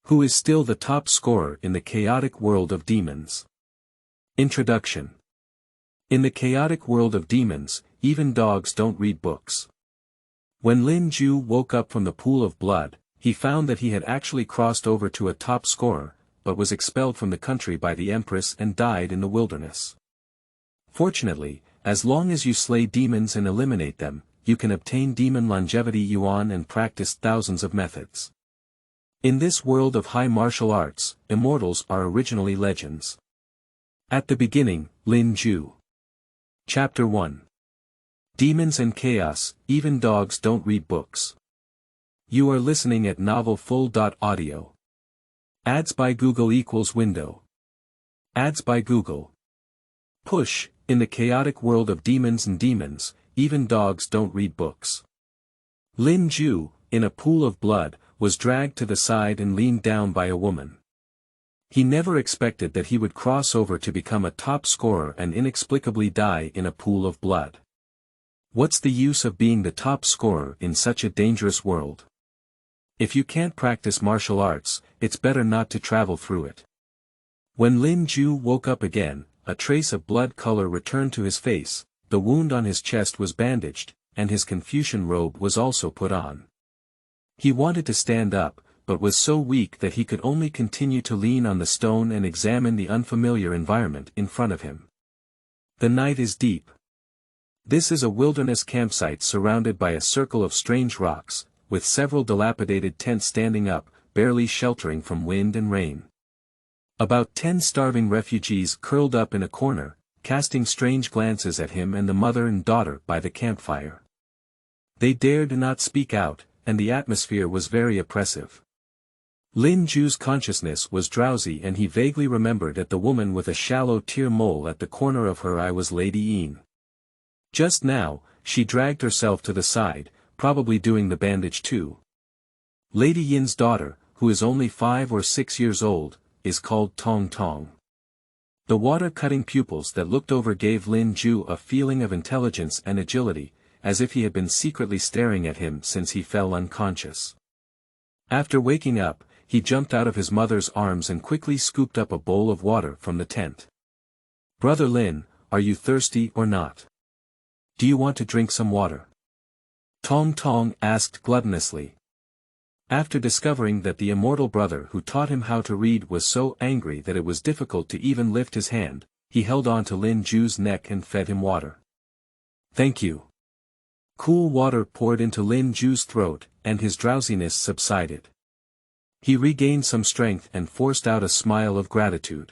Who is still the top scorer in the chaotic world of demons? Introduction. In the chaotic world of demons, even dogs don't read books. When Lin Jue woke up from the pool of blood, he found that he had actually crossed over to a top scorer, but was expelled from the country by the Empress and died in the wilderness. Fortunately, as long as you slay demons and eliminate them, you can obtain demon longevity yuan and practice thousands of methods. In this world of high martial arts, immortals are originally legends. At the beginning, Lin Jue. Chapter 1. Demons and Chaos, Even Dogs Don't Read Books. You are listening at novelfull.audio. Ads by Google equals window. Ads by Google. Push, in the chaotic world of demons and demons, even dogs don't read books. Lin Jue, in a pool of blood, was dragged to the side and leaned down by a woman. He never expected that he would cross over to become a top scorer and inexplicably die in a pool of blood. What's the use of being the top scorer in such a dangerous world? If you can't practice martial arts, it's better not to travel through it. When Lin Jue woke up again, a trace of blood color returned to his face, the wound on his chest was bandaged, and his Confucian robe was also put on. He wanted to stand up, but was so weak that he could only continue to lean on the stone and examine the unfamiliar environment in front of him. The night is deep. This is a wilderness campsite surrounded by a circle of strange rocks, with several dilapidated tents standing up, barely sheltering from wind and rain. About 10 starving refugees curled up in a corner, casting strange glances at him and the mother and daughter by the campfire. They dared not speak out, and the atmosphere was very oppressive. Lin Jue's consciousness was drowsy and he vaguely remembered that the woman with a shallow tear mole at the corner of her eye was Lady Yin. Just now, she dragged herself to the side, probably doing the bandage too. Lady Yin's daughter, who is only 5 or 6 years old, is called Tong Tong. The water-cutting pupils that looked over gave Lin Jue a feeling of intelligence and agility, as if he had been secretly staring at him since he fell unconscious. After waking up, he jumped out of his mother's arms and quickly scooped up a bowl of water from the tent. "Brother Lin, are you thirsty or not? Do you want to drink some water?" Tong Tong asked gluttonously. After discovering that the immortal brother who taught him how to read was so angry that it was difficult to even lift his hand, he held on to Lin Jue's neck and fed him water. "Thank you." Cool water poured into Lin Jue's throat, and his drowsiness subsided. He regained some strength and forced out a smile of gratitude.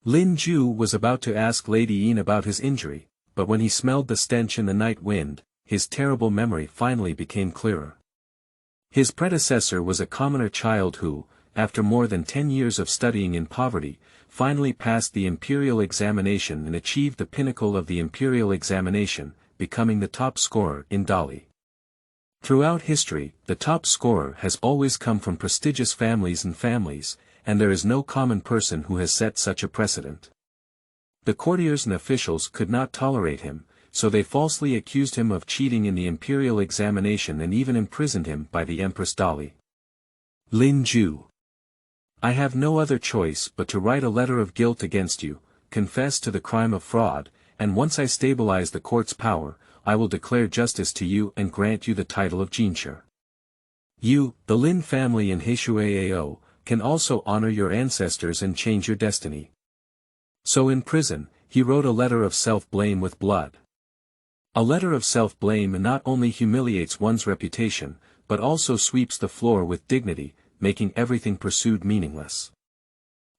Lin Jue was about to ask Lady Yin about his injury, but when he smelled the stench in the night wind, his terrible memory finally became clearer. His predecessor was a commoner child who, after more than 10 years of studying in poverty, finally passed the imperial examination and achieved the pinnacle of the imperial examination, becoming the top scorer in Dali. Throughout history, the top scorer has always come from prestigious families, and there is no common person who has set such a precedent. The courtiers and officials could not tolerate him, so they falsely accused him of cheating in the imperial examination and even imprisoned him by the Empress Dali. Lin Jue. I have no other choice but to write a letter of guilt against you, confess to the crime of fraud, and once I stabilize the court's power, I will declare justice to you and grant you the title of Jinshi. You, the Lin family in Heishuao, can also honor your ancestors and change your destiny. So in prison, he wrote a letter of self-blame with blood. A letter of self-blame not only humiliates one's reputation, but also sweeps the floor with dignity, making everything pursued meaningless.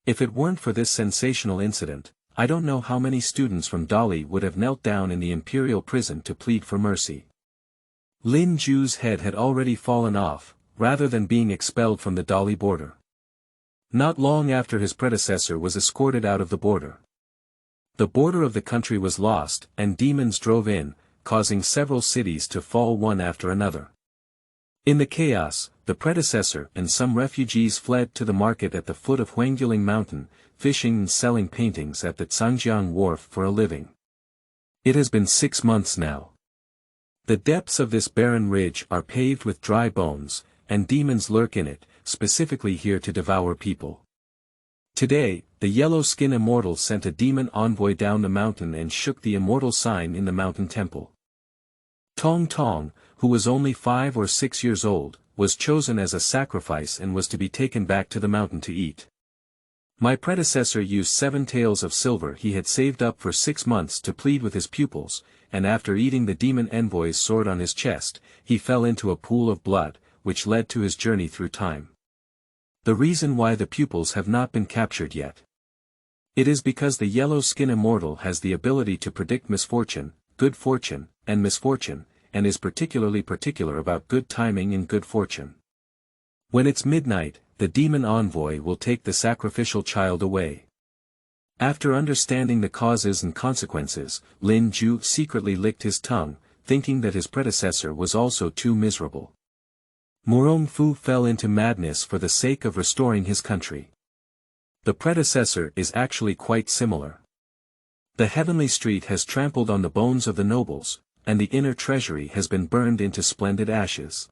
If it weren't for this sensational incident, I don't know how many students from Dali would have knelt down in the imperial prison to plead for mercy. Lin Jue's head had already fallen off, rather than being expelled from the Dali border. Not long after his predecessor was escorted out of the border. The border of the country was lost, and demons drove in, causing several cities to fall one after another. In the chaos, the predecessor and some refugees fled to the market at the foot of Huangguling Mountain, fishing and selling paintings at the Zhangjiang Wharf for a living. It has been 6 months now. The depths of this barren ridge are paved with dry bones, and demons lurk in it, specifically here to devour people. Today, the yellow-skin immortal sent a demon envoy down the mountain and shook the immortal sign in the mountain temple. Tong Tong, who was only 5 or 6 years old, was chosen as a sacrifice and was to be taken back to the mountain to eat. My predecessor used 7 taels of silver he had saved up for 6 months to plead with his pupils, and after eating the demon envoy's sword on his chest, he fell into a pool of blood, which led to his journey through time. The reason why the pupils have not been captured yet. It is because the yellow-skin immortal has the ability to predict misfortune, good fortune, and misfortune, and is particularly particular about good timing and good fortune. When it's midnight, the demon envoy will take the sacrificial child away. After understanding the causes and consequences, Lin Jue secretly licked his tongue, thinking that his predecessor was also too miserable. Murong Fu fell into madness for the sake of restoring his country. The predecessor is actually quite similar. The heavenly street has trampled on the bones of the nobles, and the inner treasury has been burned into splendid ashes.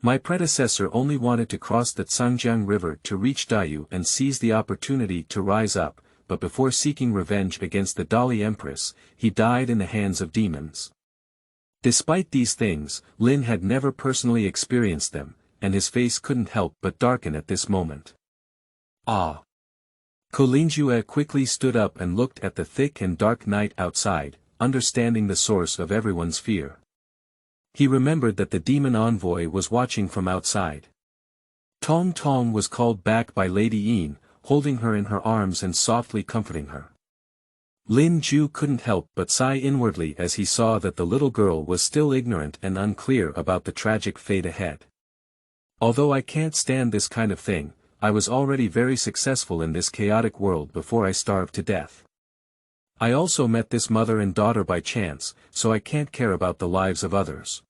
My predecessor only wanted to cross the Zhangjiang River to reach Dayu and seize the opportunity to rise up, but before seeking revenge against the Dali Empress, he died in the hands of demons. Despite these things, Lin had never personally experienced them, and his face couldn't help but darken at this moment. Ah! Lin Jue quickly stood up and looked at the thick and dark night outside, understanding the source of everyone's fear. He remembered that the demon envoy was watching from outside. Tong Tong was called back by Lady Yin, holding her in her arms and softly comforting her. Lin Jue couldn't help but sigh inwardly as he saw that the little girl was still ignorant and unclear about the tragic fate ahead. Although I can't stand this kind of thing, I was already very successful in this chaotic world before I starved to death. I also met this mother and daughter by chance, so I can't care about the lives of others.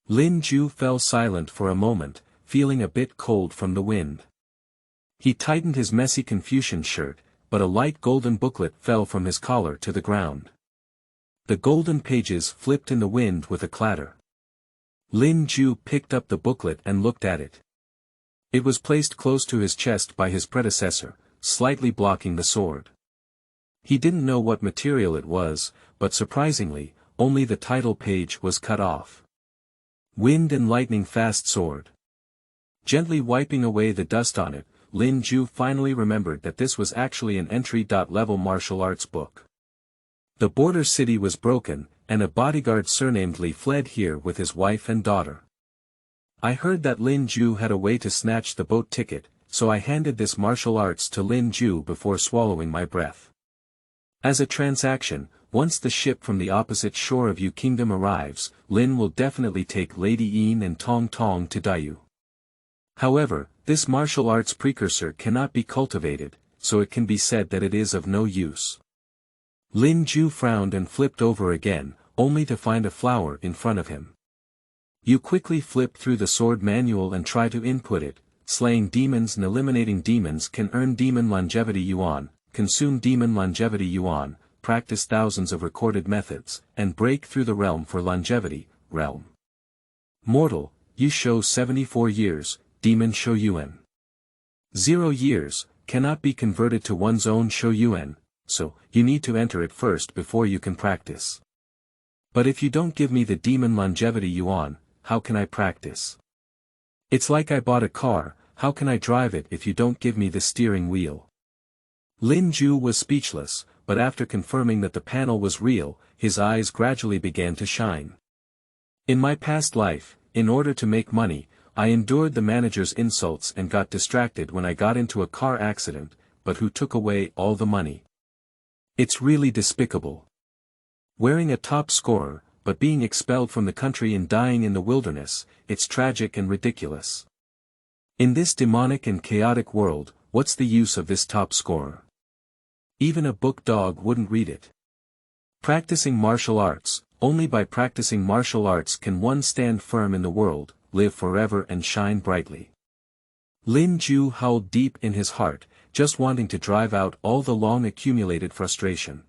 Lin Jue fell silent for a moment, feeling a bit cold from the wind. He tightened his messy Confucian shirt, but a light golden booklet fell from his collar to the ground. The golden pages flipped in the wind with a clatter. Lin Jue picked up the booklet and looked at it. It was placed close to his chest by his predecessor, slightly blocking the sword. He didn't know what material it was, but surprisingly, only the title page was cut off. Wind and Lightning Fast Sword. Gently wiping away the dust on it, Lin Jue finally remembered that this was actually an entry-level martial arts book. The border city was broken, and a bodyguard surnamed Li fled here with his wife and daughter. I heard that Lin Jue had a way to snatch the boat ticket, so I handed this martial arts to Lin Jue before swallowing my breath. As a transaction, once the ship from the opposite shore of Yu Kingdom arrives, Lin will definitely take Lady Yin and Tong Tong to Dayu. However, this martial arts precursor cannot be cultivated, so it can be said that it is of no use. Lin Jue frowned and flipped over again, only to find a flower in front of him. You quickly flip through the sword manual and try to input it. Slaying demons and eliminating demons can earn demon longevity yuan, consume demon longevity yuan, practice thousands of recorded methods, and break through the realm for longevity, realm. Mortal, you show 74 years, demon show yuan. 0 years, cannot be converted to one's own show yuan, so, you need to enter it first before you can practice. But if you don't give me the demon longevity yuan, how can I practice? It's like I bought a car, how can I drive it if you don't give me the steering wheel? Lin Jue was speechless, but after confirming that the panel was real, his eyes gradually began to shine. In my past life, in order to make money, I endured the manager's insults and got distracted when I got into a car accident, but who took away all the money? It's really despicable. Wearing a top scorer, but being expelled from the country and dying in the wilderness, it's tragic and ridiculous. In this demonic and chaotic world, what's the use of this top scorer? Even a book dog wouldn't read it. Practicing martial arts, only by practicing martial arts can one stand firm in the world, live forever and shine brightly. Lin Jue howled deep in his heart, just wanting to drive out all the long accumulated frustration.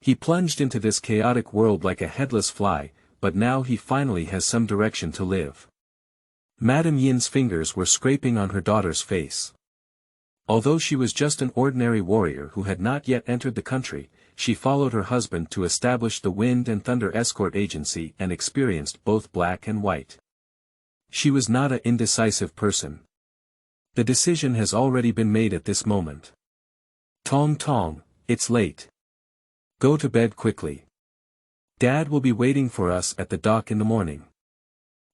He plunged into this chaotic world like a headless fly, but now he finally has some direction to live. Madame Yin's fingers were scraping on her daughter's face. Although she was just an ordinary warrior who had not yet entered the country, she followed her husband to establish the Wind and Thunder Escort Agency and experienced both black and white. She was not an indecisive person. The decision has already been made at this moment. Tong Tong, it's late. Go to bed quickly. Dad will be waiting for us at the dock in the morning.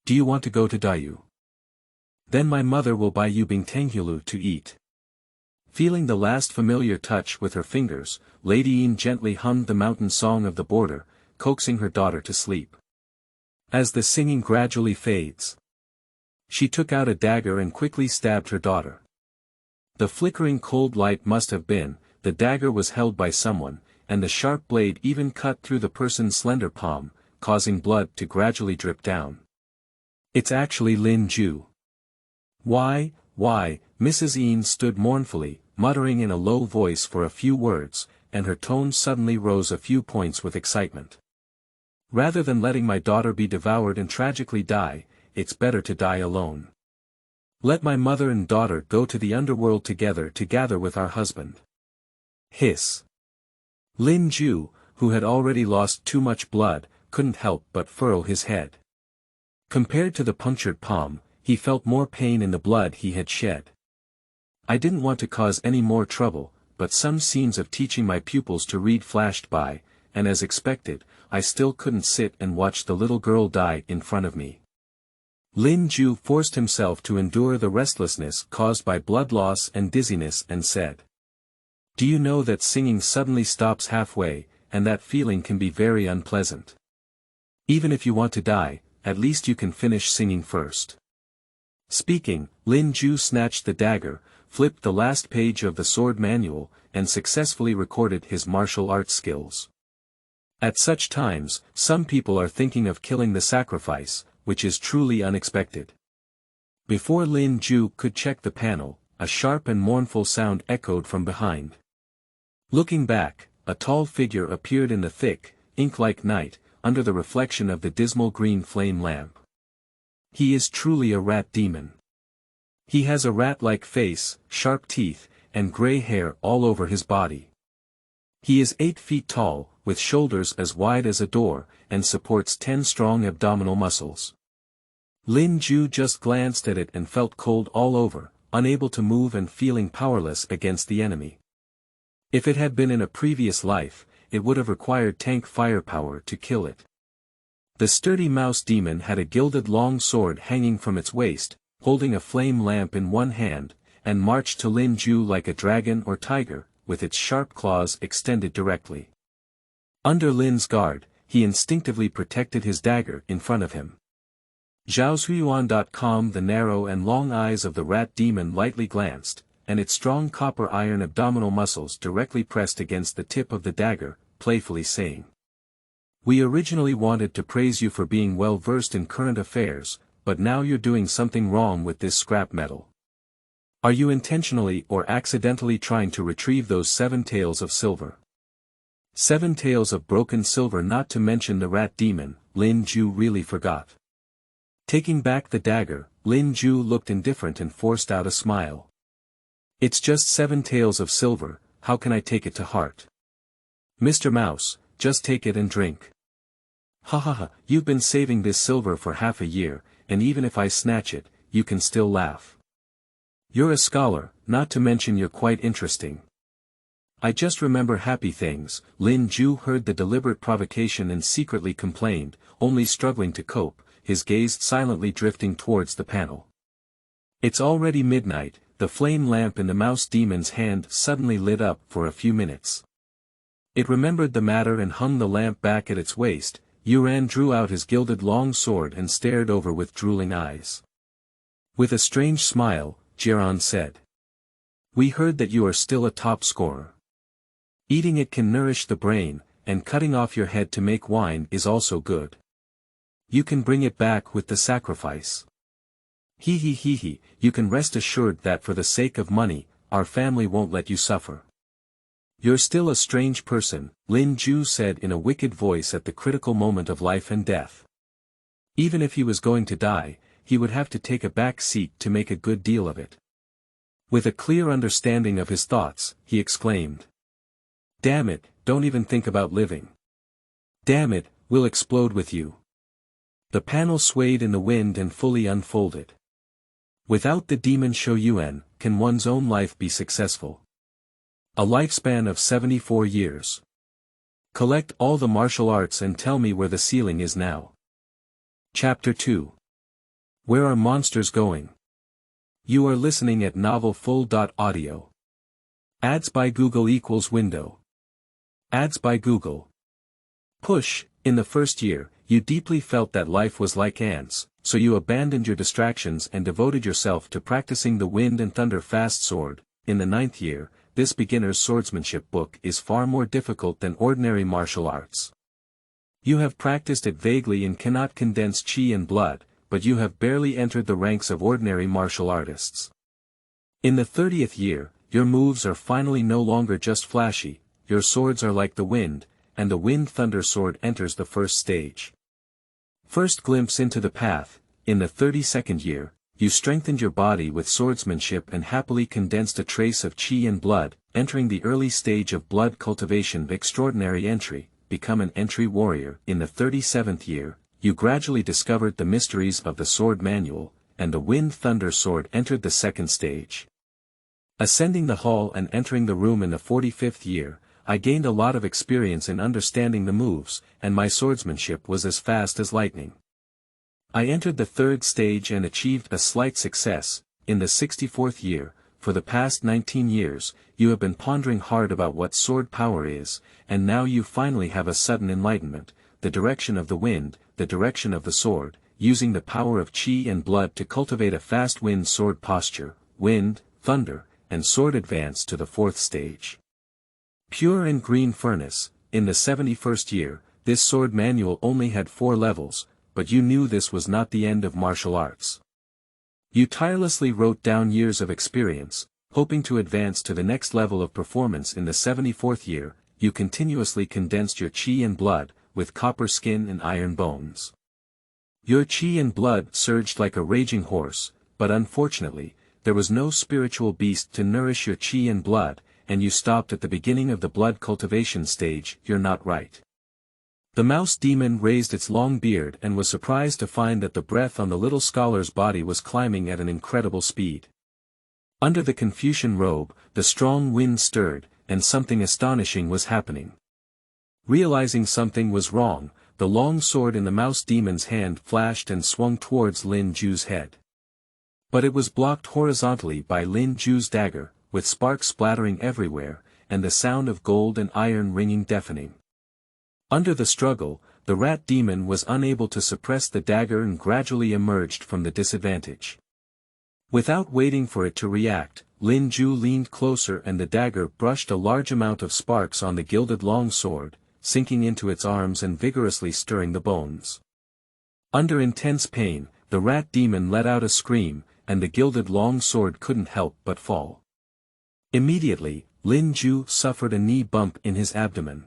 Do you want to go to Dayu? Then my mother will buy you bingtanghulu to eat. Feeling the last familiar touch with her fingers, Lady Yin gently hummed the mountain song of the border, coaxing her daughter to sleep. As the singing gradually fades, she took out a dagger and quickly stabbed her daughter. The flickering cold light must have been, the dagger was held by someone, and the sharp blade even cut through the person's slender palm, causing blood to gradually drip down. It's actually Lin Jue. Why, Mrs. Yin stood mournfully, muttering in a low voice for a few words, and her tone suddenly rose a few points with excitement. Rather than letting my daughter be devoured and tragically die, it's better to die alone. Let my mother and daughter go to the underworld together to gather with our husband. Hiss. Lin Jue, who had already lost too much blood, couldn't help but furrow his head. Compared to the punctured palm, he felt more pain in the blood he had shed. I didn't want to cause any more trouble, but some scenes of teaching my pupils to read flashed by, and as expected, I still couldn't sit and watch the little girl die in front of me. Lin Jue forced himself to endure the restlessness caused by blood loss and dizziness and said, "Do you know that singing suddenly stops halfway, and that feeling can be very unpleasant? Even if you want to die, at least you can finish singing first." Speaking, Lin Jue snatched the dagger, flipped the last page of the sword manual, and successfully recorded his martial arts skills. At such times, some people are thinking of killing the sacrifice, which is truly unexpected. Before Lin Jue could check the panel, a sharp and mournful sound echoed from behind. Looking back, a tall figure appeared in the thick, ink-like night, under the reflection of the dismal green flame lamp. He is truly a rat demon. He has a rat-like face, sharp teeth, and gray hair all over his body. He is 8 feet tall, with shoulders as wide as a door, and supports 10 strong abdominal muscles. Lin Jue just glanced at it and felt cold all over, unable to move and feeling powerless against the enemy. If it had been in a previous life, it would have required tank firepower to kill it. The sturdy mouse demon had a gilded long sword hanging from its waist, holding a flame lamp in one hand, and marched to Lin Jue like a dragon or tiger, with its sharp claws extended directly. Under Lin's guard, he instinctively protected his dagger in front of him. Zhaozuiyuan.com. The narrow and long eyes of the rat demon lightly glanced, and its strong copper iron abdominal muscles directly pressed against the tip of the dagger, playfully saying, "We originally wanted to praise you for being well versed in current affairs, but now you're doing something wrong with this scrap metal. Are you intentionally or accidentally trying to retrieve those 7 taels of silver?" 7 taels of broken silver, not to mention the rat demon, Lin Jue really forgot. Taking back the dagger, Lin Jue looked indifferent and forced out a smile. "It's just 7 taels of silver, how can I take it to heart? Mr. Mouse, just take it and drink. Ha ha ha, you've been saving this silver for half a year, and even if I snatch it, you can still laugh. You're a scholar, not to mention you're quite interesting. I just remember happy things." Lin Jue heard the deliberate provocation and secretly complained, only struggling to cope, his gaze silently drifting towards the panel. It's already midnight. The flame lamp in the mouse demon's hand suddenly lit up for a few minutes. It remembered the matter and hung the lamp back at its waist. Yuan drew out his gilded long sword and stared over with drooling eyes. With a strange smile, Jiran said, "We heard that you are still a top scorer. Eating it can nourish the brain, and cutting off your head to make wine is also good. You can bring it back with the sacrifice. He, you can rest assured that for the sake of money, our family won't let you suffer." "You're still a strange person," Lin Jue said in a wicked voice at the critical moment of life and death. Even if he was going to die, he would have to take a back seat to make a good deal of it. With a clear understanding of his thoughts, he exclaimed. "Damn it, don't even think about living. Damn it, we'll explode with you." The panel swayed in the wind and fully unfolded. Without the demon Shou Yuan, can one's own life be successful? A lifespan of 74 years. Collect all the martial arts and tell me where the ceiling is now. Chapter 2. Where are monsters going? You are listening at novelfull.audio. Ads by Google equals window. Ads by Google. Push. In the first year, you deeply felt that life was like ants, so you abandoned your distractions and devoted yourself to practicing the Wind and Thunder fast sword. In the 9th year, this beginner's swordsmanship book is far more difficult than ordinary martial arts. You have practiced it vaguely and cannot condense chi and blood, but you have barely entered the ranks of ordinary martial artists. In the 30th year, your moves are finally no longer just flashy, your swords are like the wind, and the Wind-Thunder sword enters the first stage. First glimpse into the path. In the 32nd year, you strengthened your body with swordsmanship and happily condensed a trace of chi and blood, entering the early stage of blood cultivation. Extraordinary entry, become an entry warrior. In the 37th year, you gradually discovered the mysteries of the sword manual, and the Wind-Thunder sword entered the second stage. Ascending the hall and entering the room in the 45th year, I gained a lot of experience in understanding the moves, and my swordsmanship was as fast as lightning. I entered the third stage and achieved a slight success. In the 64th year, for the past 19 years, you have been pondering hard about what sword power is, and now you finally have a sudden enlightenment, the direction of the wind, the direction of the sword, using the power of chi and blood to cultivate a fast wind sword posture, wind, thunder, and sword advance to the 4th stage. Pure and Green Furnace. In the 71st year, this sword manual only had 4 levels, but you knew this was not the end of martial arts. You tirelessly wrote down years of experience, hoping to advance to the next level of performance. In the 74th year, you continuously condensed your chi and blood, with copper skin and iron bones. Your chi and blood surged like a raging horse, but unfortunately, there was no spiritual beast to nourish your chi and blood, and you stopped at the beginning of the blood cultivation stage. You're not right. The mouse demon raised its long beard and was surprised to find that the breath on the little scholar's body was climbing at an incredible speed. Under the Confucian robe, the strong wind stirred, and something astonishing was happening. Realizing something was wrong, the long sword in the mouse demon's hand flashed and swung towards Lin Jue's head. But it was blocked horizontally by Lin Jue's dagger, with sparks splattering everywhere, and the sound of gold and iron ringing deafening. Under the struggle, the rat demon was unable to suppress the dagger and gradually emerged from the disadvantage. Without waiting for it to react, Lin Jue leaned closer and the dagger brushed a large amount of sparks on the gilded long sword, sinking into its arms and vigorously stirring the bones. Under intense pain, the rat demon let out a scream, and the gilded long sword couldn't help but fall. Immediately, Lin Jue suffered a knee bump in his abdomen.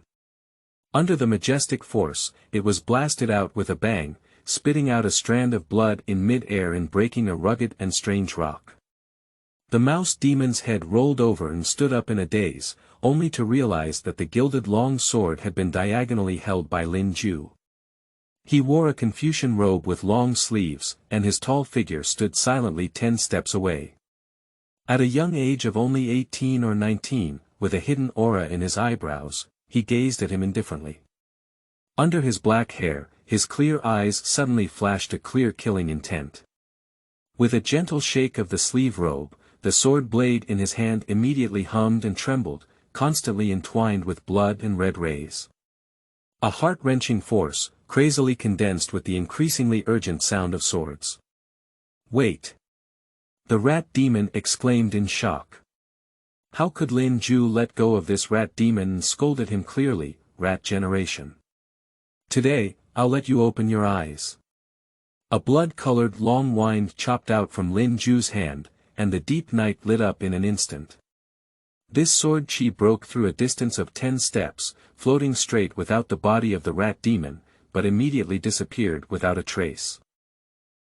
Under the majestic force, it was blasted out with a bang, spitting out a strand of blood in mid-air and breaking a rugged and strange rock. The mouse demon's head rolled over and stood up in a daze, only to realize that the gilded long sword had been diagonally held by Lin Jue. He wore a Confucian robe with long sleeves, and his tall figure stood silently 10 steps away. At a young age of only 18 or 19, with a hidden aura in his eyebrows, he gazed at him indifferently. Under his black hair, his clear eyes suddenly flashed a clear killing intent. With a gentle shake of the sleeve robe, the sword blade in his hand immediately hummed and trembled, constantly entwined with blood and red rays. A heart-wrenching force, crazily condensed with the increasingly urgent sound of swords. "Wait!" The rat demon exclaimed in shock. How could Lin Jue let go of this rat demon and scolded him clearly, "Rat generation. Today, I'll let you open your eyes." A blood-colored long wind chopped out from Lin Jue's hand, and the deep night lit up in an instant. This sword chi broke through a distance of 10 steps, floating straight without the body of the rat demon, but immediately disappeared without a trace.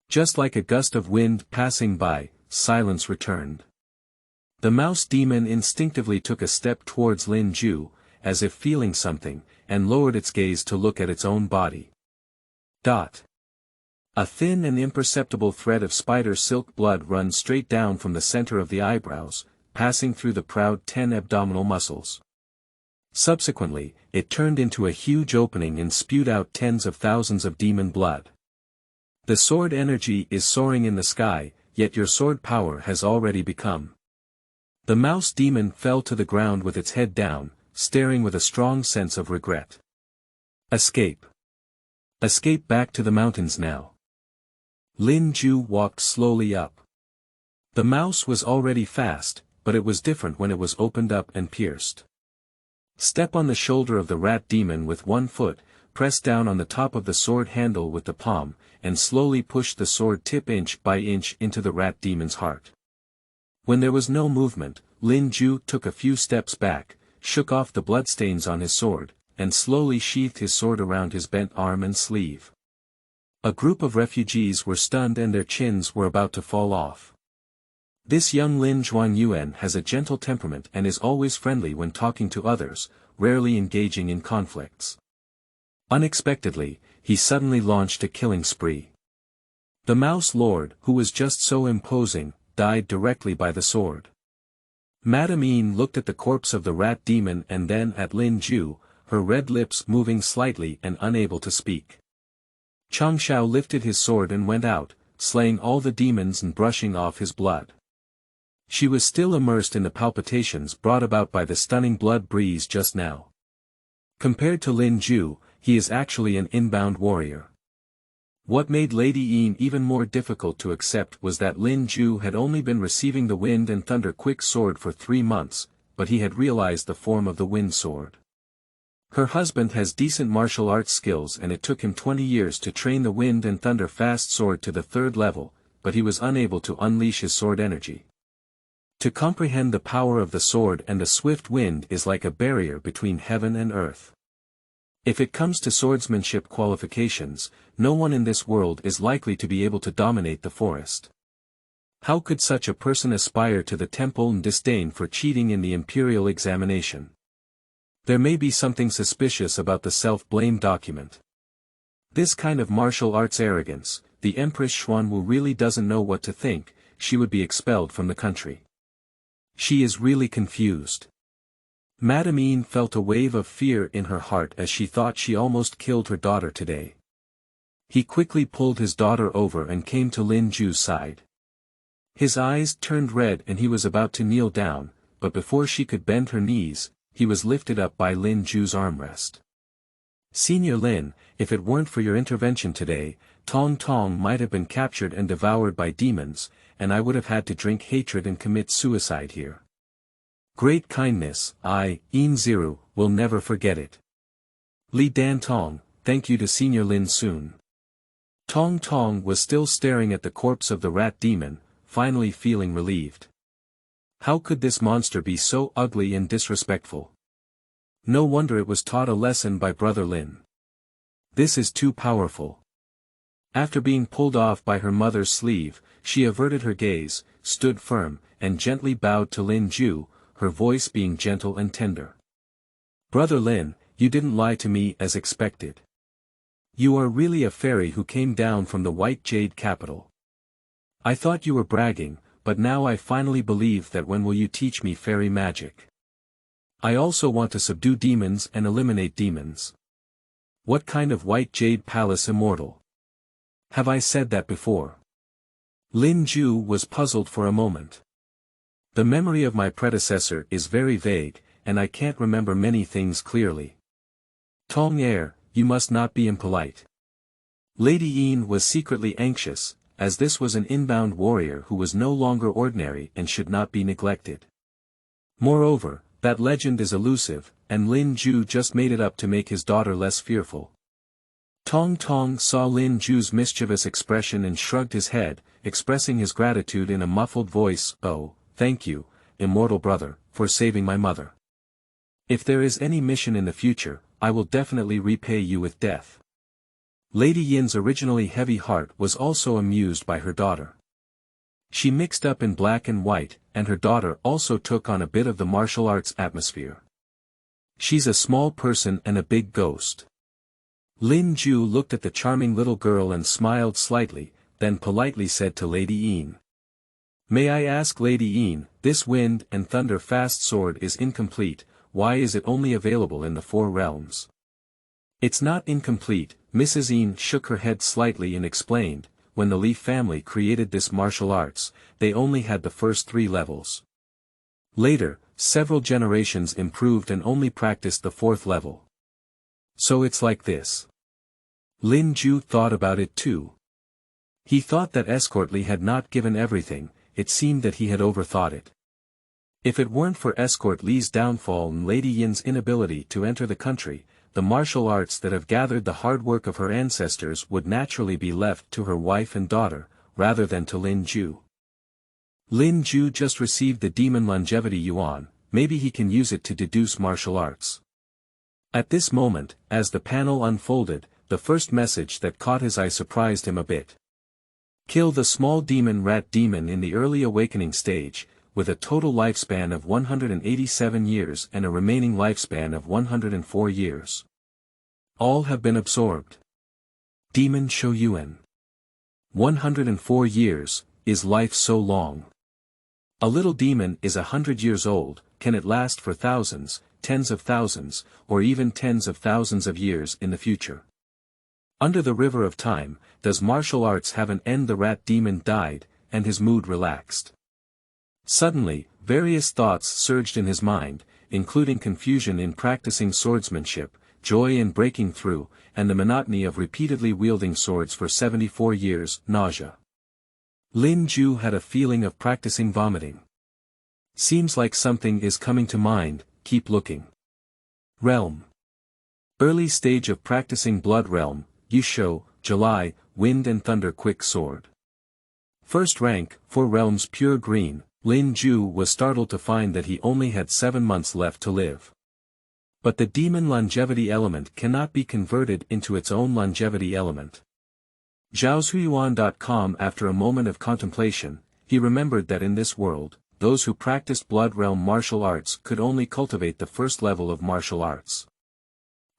Just like a gust of wind passing by, silence returned. The mouse demon instinctively took a step towards Lin Jue, as if feeling something, and lowered its gaze to look at its own body. A thin and imperceptible thread of spider silk blood runs straight down from the center of the eyebrows, passing through the proud 10 abdominal muscles. Subsequently, it turned into a huge opening and spewed out tens of thousands of demon blood. The sword energy is soaring in the sky, yet your sword power has already become. The mouse demon fell to the ground with its head down, staring with a strong sense of regret. Escape. Escape back to the mountains now. Lin Jue walked slowly up. The mouse was already fast, but it was different when it was opened up and pierced. Step on the shoulder of the rat demon with one foot, press down on the top of the sword handle with the palm, and slowly push the sword tip inch by inch into the rat demon's heart. When there was no movement, Lin Jue took a few steps back, shook off the bloodstains on his sword, and slowly sheathed his sword around his bent arm and sleeve. A group of refugees were stunned and their chins were about to fall off. This young Lin Jue has a gentle temperament and is always friendly when talking to others, rarely engaging in conflicts. Unexpectedly, he suddenly launched a killing spree. The Mouse Lord, who was just so imposing, died directly by the sword. Madame Yin looked at the corpse of the rat demon and then at Lin Jue, her red lips moving slightly and unable to speak. Changshao lifted his sword and went out, slaying all the demons and brushing off his blood. She was still immersed in the palpitations brought about by the stunning blood breeze just now. Compared to Lin Jue, he is actually an inbound warrior. What made Lady Yin even more difficult to accept was that Lin Jue had only been receiving the Wind and Thunder Quick Sword for 3 months, but he had realized the form of the Wind Sword. Her husband has decent martial arts skills and it took him 20 years to train the Wind and Thunder Fast Sword to the 3rd level, but he was unable to unleash his sword energy. To comprehend the power of the sword and the swift wind is like a barrier between heaven and earth. If it comes to swordsmanship qualifications, no one in this world is likely to be able to dominate the forest. How could such a person aspire to the temple and disdain for cheating in the imperial examination? There may be something suspicious about the self-blame document. This kind of martial arts arrogance, the Empress Xuanwu really doesn't know what to think, she would be expelled from the country. She is really confused. Madame Yin felt a wave of fear in her heart as she thought she almost killed her daughter today. He quickly pulled his daughter over and came to Lin Jue's side. His eyes turned red and he was about to kneel down, but before she could bend her knees, he was lifted up by Lin Jue's armrest. Senior Lin, if it weren't for your intervention today, Tong Tong might have been captured and devoured by demons, and I would have had to drink hatred and commit suicide here. Great kindness, Yin Ziru, will never forget it. Li Dan Tong, thank you to Senior Lin soon. Tong Tong was still staring at the corpse of the rat demon, finally feeling relieved. How could this monster be so ugly and disrespectful? No wonder it was taught a lesson by Brother Lin. This is too powerful. After being pulled off by her mother's sleeve, she averted her gaze, stood firm, and gently bowed to Lin Jue, her voice being gentle and tender. Brother Lin, you didn't lie to me as expected. You are really a fairy who came down from the White Jade capital. I thought you were bragging, but now I finally believe that. When will you teach me fairy magic? I also want to subdue demons and eliminate demons. What kind of White Jade Palace immortal? Have I said that before? Lin Jue was puzzled for a moment. The memory of my predecessor is very vague, and I can't remember many things clearly. Tong Er, you must not be impolite. Lady Yin was secretly anxious, as this was an inbound warrior who was no longer ordinary and should not be neglected. Moreover, that legend is elusive, and Lin Jue just made it up to make his daughter less fearful. Tong Tong saw Lin Jue's mischievous expression and shrugged his head, expressing his gratitude in a muffled voice. Oh, thank you, immortal brother, for saving my mother. If there is any mission in the future, I will definitely repay you with death. Lady Yin's originally heavy heart was also amused by her daughter. She mixed up in black and white, and her daughter also took on a bit of the martial arts atmosphere. She's a small person and a big ghost. Lin Jue looked at the charming little girl and smiled slightly, then politely said to Lady Yin. May I ask Lady Yin, this wind and thunder fast sword is incomplete, why is it only available in the 4 realms? It's not incomplete, Mrs. Yin shook her head slightly and explained, when the Li family created this martial arts, they only had the first 3 levels. Later, several generations improved and only practiced the 4th level. So it's like this. Lin Jue thought about it too. He thought that Escort Li had not given everything, it seemed that he had overthought it. If it weren't for Escort Li's downfall and Lady Yin's inability to enter the country, the martial arts that have gathered the hard work of her ancestors would naturally be left to her wife and daughter, rather than to Lin Jue. Lin Jue just received the demon longevity yuan, maybe he can use it to deduce martial arts. At this moment, as the panel unfolded, the first message that caught his eye surprised him a bit. Kill the small demon rat demon in the early awakening stage, with a total lifespan of 187 years and a remaining lifespan of 104 years. All have been absorbed. Demon Shou Yuan. 104 years, is life so long? A little demon is 100 years old, can it last for thousands, tens of thousands, or even tens of thousands of years in the future? Under the river of time, does martial arts have an end? The rat demon died, and his mood relaxed. Suddenly, various thoughts surged in his mind, including confusion in practicing swordsmanship, joy in breaking through, and the monotony of repeatedly wielding swords for 74 years, nausea. Lin Jue had a feeling of practicing vomiting. Seems like something is coming to mind, keep looking. Realm. Early stage of practicing blood realm, Yusho, July, wind and thunder quick sword. First rank, 4 realms pure green, Lin Jue was startled to find that he only had 7 months left to live. But the demon longevity element cannot be converted into its own longevity element. Zhaoshuyuan.com. After a moment of contemplation, he remembered that in this world, those who practiced blood realm martial arts could only cultivate the first level of martial arts.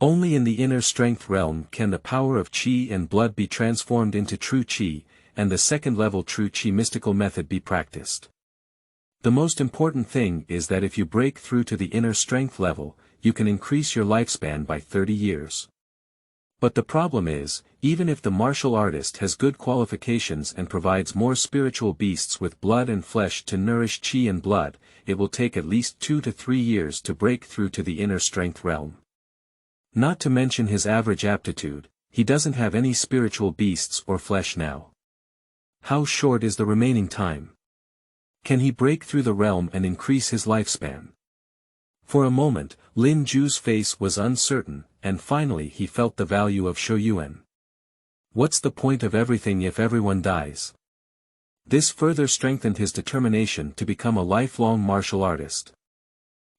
Only in the inner strength realm can the power of qi and blood be transformed into true qi, and the second level true qi mystical method be practiced. The most important thing is that if you break through to the inner strength level, you can increase your lifespan by 30 years. But the problem is, even if the martial artist has good qualifications and provides more spiritual beasts with blood and flesh to nourish qi and blood, it will take at least 2 to 3 years to break through to the inner strength realm. Not to mention his average aptitude, he doesn't have any spiritual beasts or flesh now. How short is the remaining time? Can he break through the realm and increase his lifespan? For a moment, Lin Jue's face was uncertain, and finally he felt the value of Shou Yuan. What's the point of everything if everyone dies? This further strengthened his determination to become a lifelong martial artist.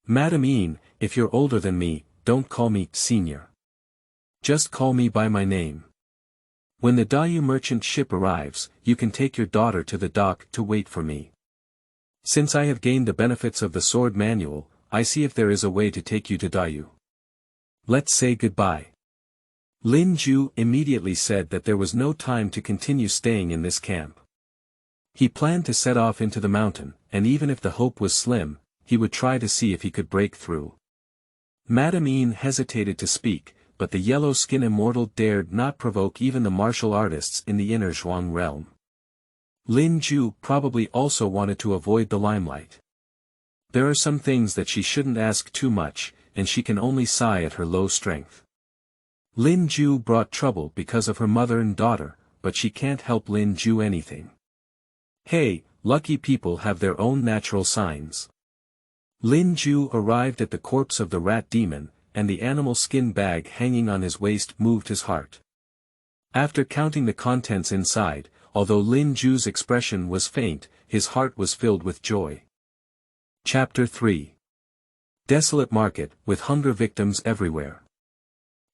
Madam Yin, if you're older than me, don't call me senior. Just call me by my name. When the Dayu merchant ship arrives, you can take your daughter to the dock to wait for me. Since I have gained the benefits of the sword manual, I see if there is a way to take you to Dayu. Let's say goodbye. Lin Jue immediately said that there was no time to continue staying in this camp. He planned to set off into the mountain, and even if the hope was slim, he would try to see if he could break through. Madame Yin hesitated to speak, but the yellow-skin immortal dared not provoke even the martial artists in the inner Zhuang realm. Lin Jue probably also wanted to avoid the limelight. There are some things that she shouldn't ask too much, and she can only sigh at her low strength. Lin Jue brought trouble because of her mother and daughter, but she can't help Lin Jue anything. Hey, lucky people have their own natural signs. Lin Jue arrived at the corpse of the rat demon, and the animal skin bag hanging on his waist moved his heart. After counting the contents inside, although Lin Jue's expression was faint, his heart was filled with joy. Chapter 3. Desolate Market, with hunger victims everywhere.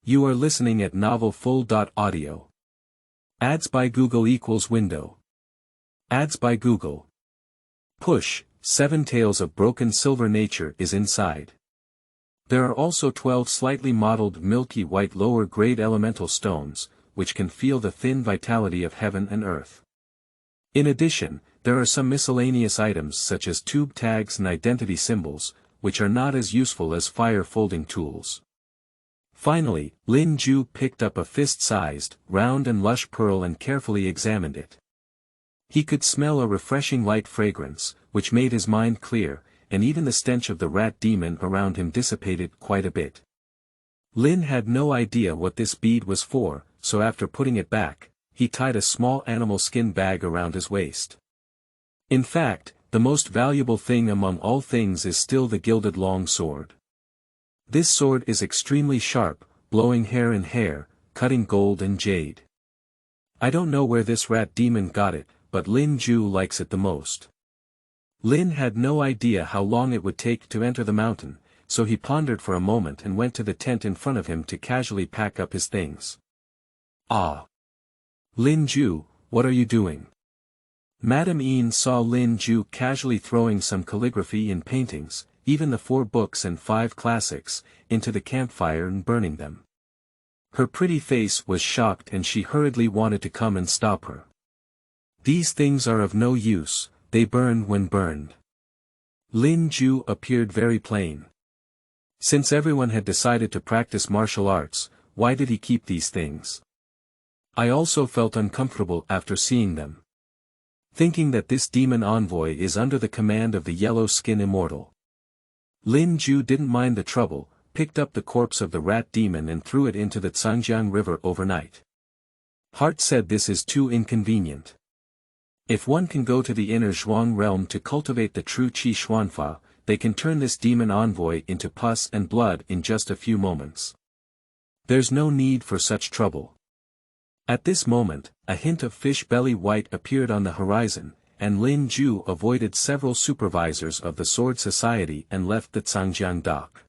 You are listening at novelfull.audio. Ads by Google equals window. Ads by Google. Push, 7 tails of broken silver nature is inside. There are also 12 slightly mottled milky white lower grade elemental stones, which can feel the thin vitality of heaven and earth. In addition, there are some miscellaneous items such as tube tags and identity symbols, which are not as useful as fire folding tools. Finally, Lin Jue picked up a fist-sized, round and lush pearl and carefully examined it. He could smell a refreshing light fragrance, which made his mind clear, and even the stench of the rat demon around him dissipated quite a bit. Lin had no idea what this bead was for, so after putting it back, he tied a small animal skin bag around his waist. In fact, the most valuable thing among all things is still the gilded long sword. This sword is extremely sharp, blowing hair and hair, cutting gold and jade. I don't know where this rat demon got it, but Lin Jue likes it the most. Lin had no idea how long it would take to enter the mountain, so he pondered for a moment and went to the tent in front of him to casually pack up his things. Ah! Lin Jue, what are you doing? Madame Yin saw Lin Jue casually throwing some calligraphy and paintings, even the 4 books and 5 classics, into the campfire and burning them. Her pretty face was shocked and she hurriedly wanted to come and stop her. These things are of no use, they burn when burned. Lin Jue appeared very plain. Since everyone had decided to practice martial arts, why did he keep these things? I also felt uncomfortable after seeing them. Thinking that this demon envoy is under the command of the yellow skin immortal. Lin Jue didn't mind the trouble, picked up the corpse of the rat demon and threw it into the Zhangjiang River overnight. Heart said this is too inconvenient. If one can go to the inner Zhuang realm to cultivate the true Qi Xuanfa, they can turn this demon envoy into pus and blood in just a few moments. There's no need for such trouble. At this moment, a hint of fish belly white appeared on the horizon, and Lin Jue avoided several supervisors of the Sword Society and left the Zhangjiang dock.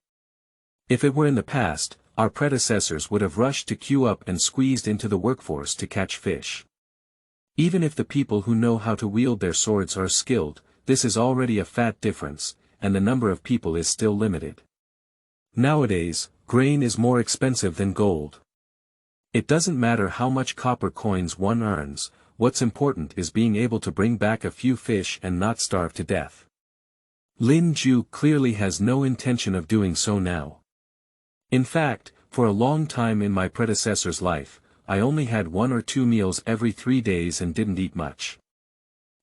If it were in the past, our predecessors would have rushed to queue up and squeezed into the workforce to catch fish. Even if the people who know how to wield their swords are skilled, this is already a fat difference, and the number of people is still limited. Nowadays, grain is more expensive than gold. It doesn't matter how much copper coins one earns, what's important is being able to bring back a few fish and not starve to death. Lin Jue clearly has no intention of doing so now. In fact, for a long time in my predecessor's life, I only had 1 or 2 meals every 3 days and didn't eat much.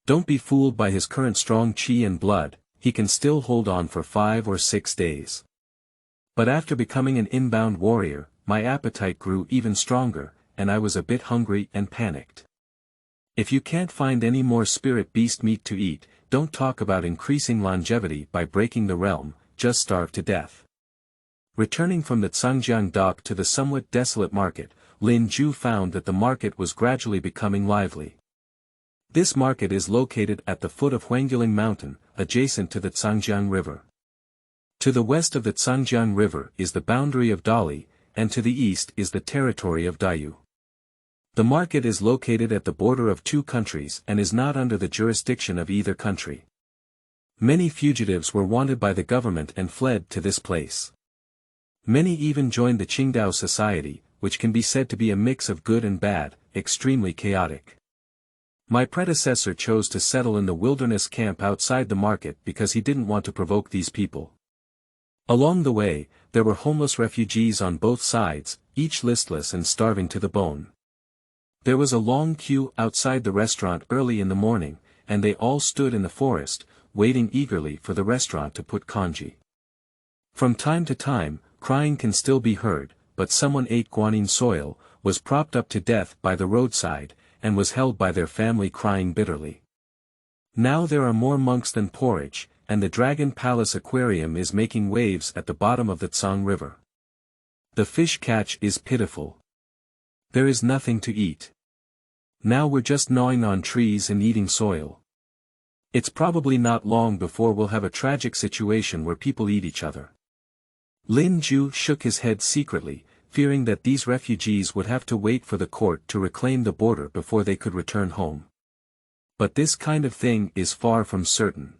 Don't be fooled by his current strong qi and blood, he can still hold on for 5 or 6 days. But after becoming an inbound warrior, my appetite grew even stronger, and I was a bit hungry and panicked. If you can't find any more spirit beast meat to eat, don't talk about increasing longevity by breaking the realm, just starve to death. Returning from the Zhangjiang dock to the somewhat desolate market, Lin Jue found that the market was gradually becoming lively. This market is located at the foot of Huangguling Mountain, adjacent to the Zhangjiang River. To the west of the Zhangjiang River is the boundary of Dali, and to the east is the territory of Dayu. The market is located at the border of 2 countries and is not under the jurisdiction of either country. Many fugitives were wanted by the government and fled to this place. Many even joined the Qingdao Society, which can be said to be a mix of good and bad, extremely chaotic. My predecessor chose to settle in the wilderness camp outside the market because he didn't want to provoke these people. Along the way, there were homeless refugees on both sides, each listless and starving to the bone. There was a long queue outside the restaurant early in the morning, and they all stood in the forest, waiting eagerly for the restaurant to put congee. From time to time, crying can still be heard, but someone ate guanyin soil, was propped up to death by the roadside, and was held by their family crying bitterly. Now there are more monks than porridge, and the Dragon Palace Aquarium is making waves at the bottom of the Tsang River. The fish catch is pitiful. There is nothing to eat. Now we're just gnawing on trees and eating soil. It's probably not long before we'll have a tragic situation where people eat each other. Lin Jue shook his head secretly, fearing that these refugees would have to wait for the court to reclaim the border before they could return home. But this kind of thing is far from certain.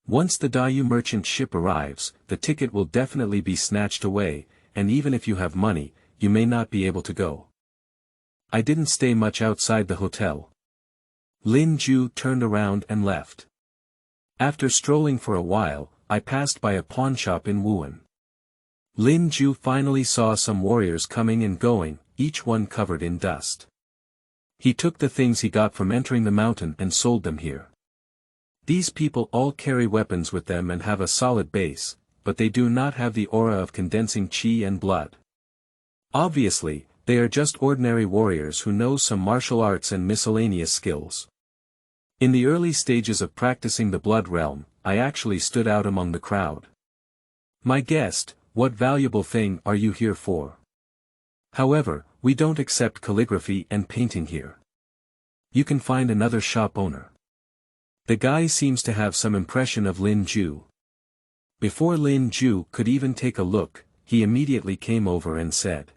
Once the Dayu merchant ship arrives, the ticket will definitely be snatched away, and even if you have money, you may not be able to go. I didn't stay much outside the hotel. Lin Jue turned around and left. After strolling for a while, I passed by a pawnshop in Wuhan. Lin Jue finally saw some warriors coming and going, each one covered in dust. He took the things he got from entering the mountain and sold them here. These people all carry weapons with them and have a solid base, but they do not have the aura of condensing chi and blood. Obviously, they are just ordinary warriors who know some martial arts and miscellaneous skills. In the early stages of practicing the blood realm, I actually stood out among the crowd. My guest, what valuable thing are you here for? However, we don't accept calligraphy and painting here. You can find another shop owner. The guy seems to have some impression of Lin Jue. Before Lin Jue could even take a look, he immediately came over and said.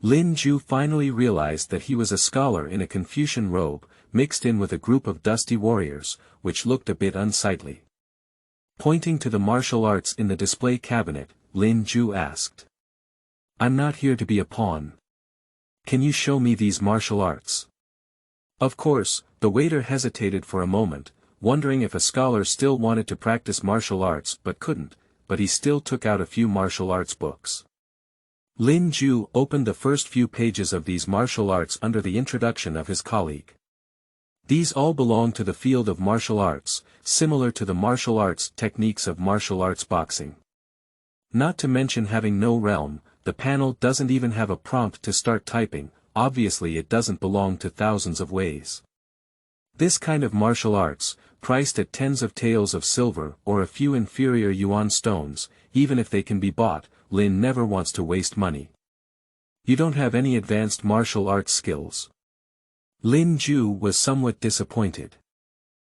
Lin Jue finally realized that he was a scholar in a Confucian robe, mixed in with a group of dusty warriors, which looked a bit unsightly. Pointing to the martial arts in the display cabinet, Lin Jue asked. I'm not here to be a pawn. Can you show me these martial arts? Of course, the waiter hesitated for a moment, wondering if a scholar still wanted to practice martial arts but couldn't, but he still took out a few martial arts books. Lin Jue opened the first few pages of these martial arts under the introduction of his colleague. These all belong to the field of martial arts, similar to the martial arts techniques of martial arts boxing. Not to mention having no realm, the panel doesn't even have a prompt to start typing, obviously it doesn't belong to thousands of ways. This kind of martial arts, priced at tens of taels of silver or a few inferior yuan stones, even if they can be bought, Lin never wants to waste money. You don't have any advanced martial arts skills. Lin Jue was somewhat disappointed.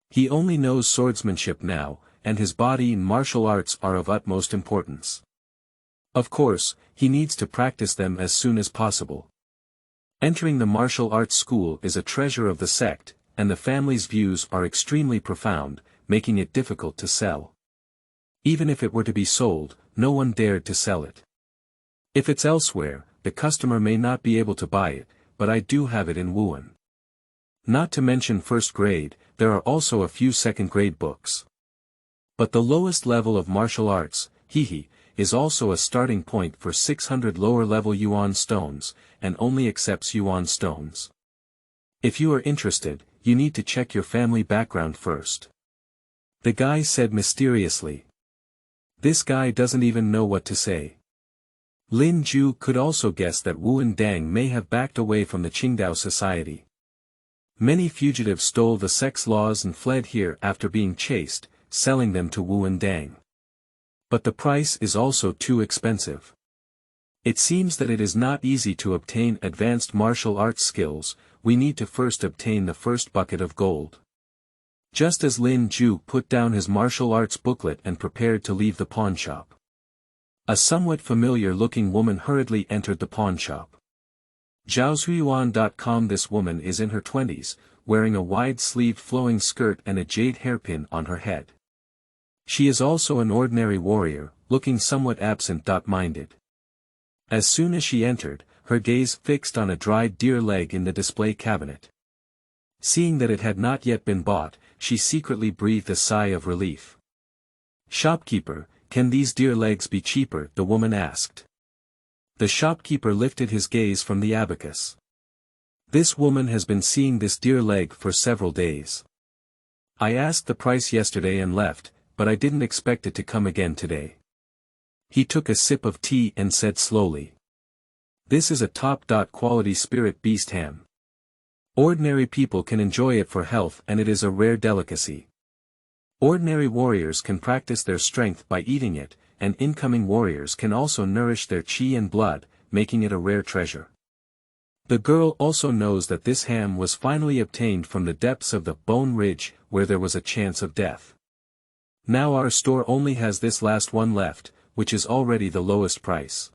He only knows swordsmanship now, and his body and martial arts are of utmost importance. Of course, he needs to practice them as soon as possible. Entering the martial arts school is a treasure of the sect, and the family's views are extremely profound, making it difficult to sell. Even if it were to be sold, no one dared to sell it. If it's elsewhere, the customer may not be able to buy it, but I do have it in Wuhan. Not to mention first grade, there are also a few second grade books. But the lowest level of martial arts, is also a starting point for 600 lower level yuan stones, and only accepts yuan stones. If you are interested, you need to check your family background first. The guy said mysteriously. This guy doesn't even know what to say. Lin Jue could also guess that Wuan Dang may have backed away from the Qingdao society. Many fugitives stole the sex laws and fled here after being chased, selling them to Wuan Dang. But the price is also too expensive. It seems that it is not easy to obtain advanced martial arts skills, we need to first obtain the first bucket of gold. Just as Lin Jue put down his martial arts booklet and prepared to leave the pawnshop. A somewhat familiar-looking woman hurriedly entered the pawnshop. Zhaozuiyuan.com. This woman is in her 20s, wearing a wide-sleeved flowing skirt and a jade hairpin on her head. She is also an ordinary warrior, looking somewhat absent-minded. As soon as she entered, her gaze fixed on a dried deer leg in the display cabinet. Seeing that it had not yet been bought, she secretly breathed a sigh of relief. Shopkeeper, can these deer legs be cheaper? The woman asked. The shopkeeper lifted his gaze from the abacus. This woman has been seeing this deer leg for several days. I asked the price yesterday and left, but I didn't expect it to come again today. He took a sip of tea and said slowly. This is a top-quality spirit beast ham. Ordinary people can enjoy it for health and it is a rare delicacy. Ordinary warriors can practice their strength by eating it, and incoming warriors can also nourish their chi and blood, making it a rare treasure. The girl also knows that this ham was finally obtained from the depths of the Bone Ridge, where there was a chance of death. Now our store only has this last one left, which is already the lowest price.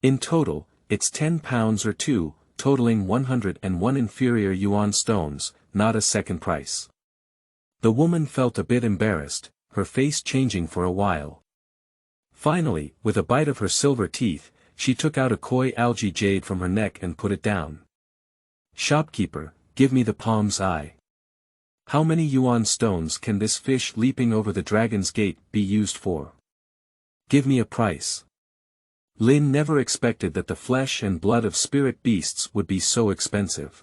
In total, it's 10 pounds or 2, totaling 101 inferior yuan stones, not a second price. The woman felt a bit embarrassed, her face changing for a while. Finally, with a bite of her silver teeth, she took out a koi algae jade from her neck and put it down. Shopkeeper, give me the palm's eye. How many yuan stones can this fish leaping over the dragon's gate be used for? Give me a price. Lin never expected that the flesh and blood of spirit beasts would be so expensive.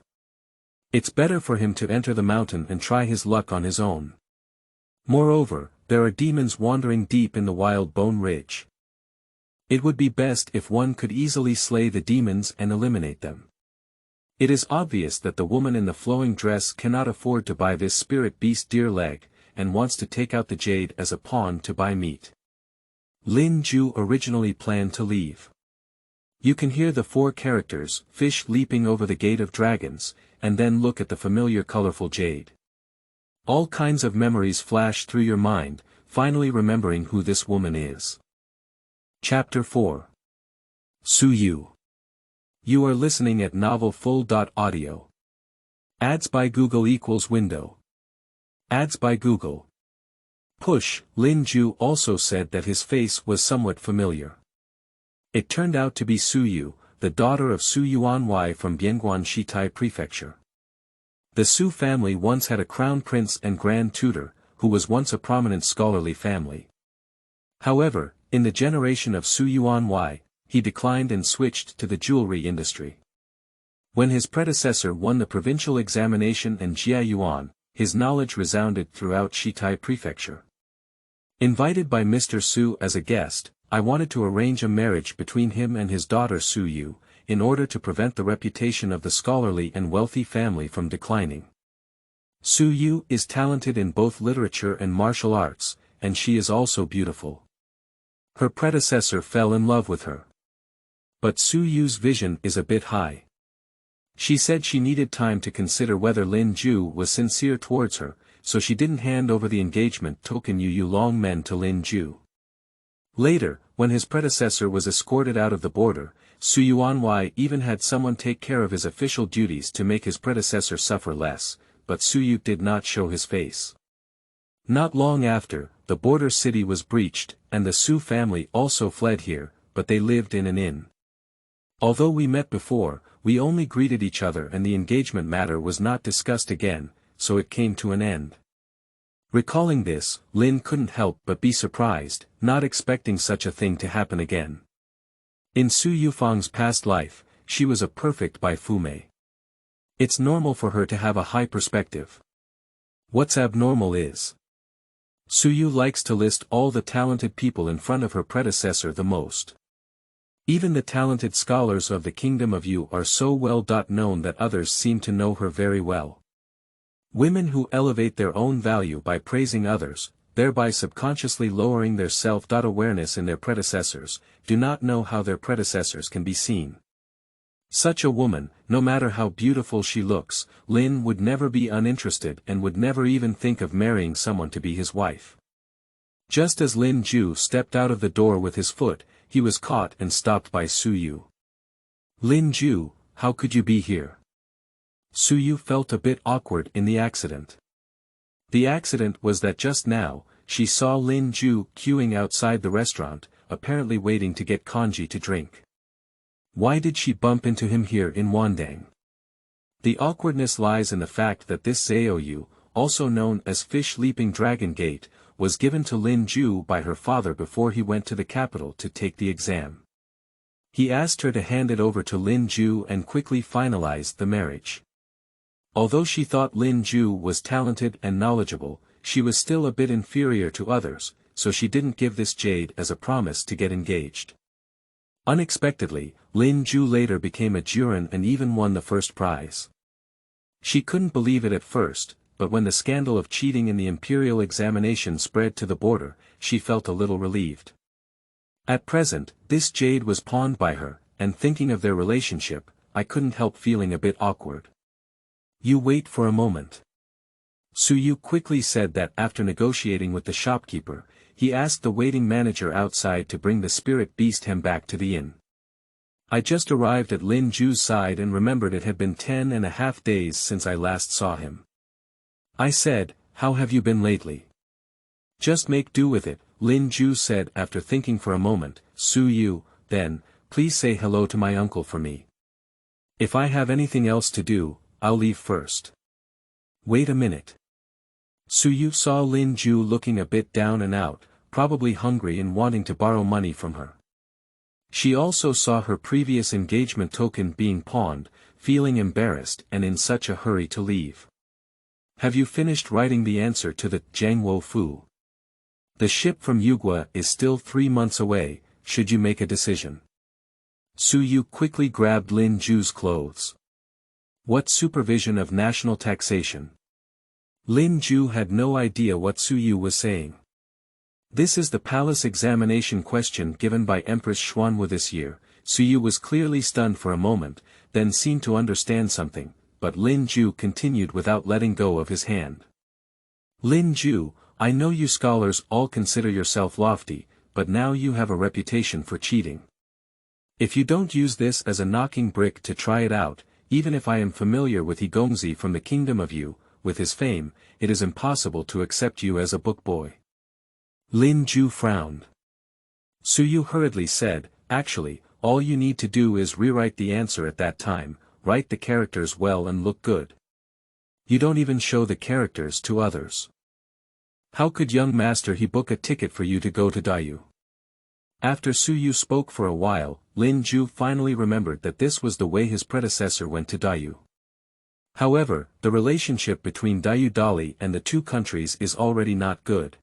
It's better for him to enter the mountain and try his luck on his own. Moreover, there are demons wandering deep in the wild bone ridge. It would be best if one could easily slay the demons and eliminate them. It is obvious that the woman in the flowing dress cannot afford to buy this spirit beast deer leg, and wants to take out the jade as a pawn to buy meat. Lin Jue originally planned to leave. You can hear the 4 characters, fish leaping over the gate of dragons, and then look at the familiar colorful jade. All kinds of memories flash through your mind, finally remembering who this woman is. Chapter 4. Su Yu. You are listening at novelfull.audio. Ads by Google equals window. Ads by Google. Push. Lin Jue also said that his face was somewhat familiar. It turned out to be Su Yu, the daughter of Su Yuan from Bianguan Shitai Prefecture. The Su family once had a crown prince and grand tutor, who was once a prominent scholarly family. However, in the generation of Su Yuan, he declined and switched to the jewelry industry. When his predecessor won the provincial examination in Jia Yuan, his knowledge resounded throughout Shitai Prefecture. Invited by Mr. Su as a guest, I wanted to arrange a marriage between him and his daughter Su Yu, in order to prevent the reputation of the scholarly and wealthy family from declining. Su Yu is talented in both literature and martial arts, and she is also beautiful. Her predecessor fell in love with her. But Su Yu's vision is a bit high. She said she needed time to consider whether Lin Jue was sincere towards her, so she didn't hand over the engagement token Yu Long Men to Lin Jue. Later, when his predecessor was escorted out of the border, Su Yuan even had someone take care of his official duties to make his predecessor suffer less, but Su Yu did not show his face. Not long after, the border city was breached, and the Su family also fled here, but they lived in an inn. Although we met before, we only greeted each other and the engagement matter was not discussed again, so it came to an end. Recalling this, Lin couldn't help but be surprised, not expecting such a thing to happen again. In Su Yufang's past life, she was a perfect Baifume. It's normal for her to have a high perspective. What's abnormal is Su Yu likes to list all the talented people in front of her predecessor the most. Even the talented scholars of the Kingdom of Yu are so well known that others seem to know her very well. Women who elevate their own value by praising others, thereby subconsciously lowering their self-awareness in their predecessors, do not know how their predecessors can be seen. Such a woman, no matter how beautiful she looks, Lin would never be uninterested and would never even think of marrying someone to be his wife. Just as Lin Jue stepped out of the door with his foot, he was caught and stopped by Su Yu. Lin Jue, how could you be here? Su Yu felt a bit awkward in the accident. The accident was that just now, she saw Lin Jue queuing outside the restaurant, apparently waiting to get congee to drink. Why did she bump into him here in Wandang? The awkwardness lies in the fact that this Zhao, also known as Fish Leaping Dragon Gate, was given to Lin Jue by her father before he went to the capital to take the exam. He asked her to hand it over to Lin Jue and quickly finalized the marriage. Although she thought Lin Jue was talented and knowledgeable, she was still a bit inferior to others, so she didn't give this jade as a promise to get engaged. Unexpectedly, Lin Jue later became a jurin and even won the first prize. She couldn't believe it at first, but when the scandal of cheating in the imperial examination spread to the border, she felt a little relieved. At present, this jade was pawned by her, and thinking of their relationship, I couldn't help feeling a bit awkward. You wait for a moment. Su Yu quickly said that after negotiating with the shopkeeper, he asked the waiting manager outside to bring the spirit beast hem back to the inn. I just arrived at Lin Jue's side and remembered it had been 10.5 days since I last saw him. I said, "How have you been lately?" "Just make do with it," Lin Jue said after thinking for a moment. "Su Yu, then, please say hello to my uncle for me. If I have anything else to do, I'll leave first." "Wait a minute." Su Yu saw Lin Jue looking a bit down and out, probably hungry and wanting to borrow money from her. She also saw her previous engagement token being pawned, feeling embarrassed and in such a hurry to leave. "Have you finished writing the answer to the Jiangwo Fu? The ship from Yugua is still 3 months away, should you make a decision." Su Yu quickly grabbed Lin Jue's clothes. "What supervision of national taxation?" Lin Jue had no idea what Su Yu was saying. "This is the palace examination question given by Empress Xuanwu this year." Su Yu was clearly stunned for a moment, then seemed to understand something, but Lin Jue continued without letting go of his hand. "Lin Jue, I know you scholars all consider yourself lofty, but now you have a reputation for cheating. If you don't use this as a knocking brick to try it out, even if I am familiar with Higongzi from the kingdom of Yu, with his fame, it is impossible to accept you as a book boy." Lin Jue frowned. Su Yu hurriedly said, "Actually, all you need to do is rewrite the answer at that time, write the characters well and look good. You don't even show the characters to others. How could young master he book a ticket for you to go to Dayu?" After Su Yu spoke for a while, Lin Jue finally remembered that this was the way his predecessor went to Dayu. However, the relationship between Dayu Dali and the two countries is already not good.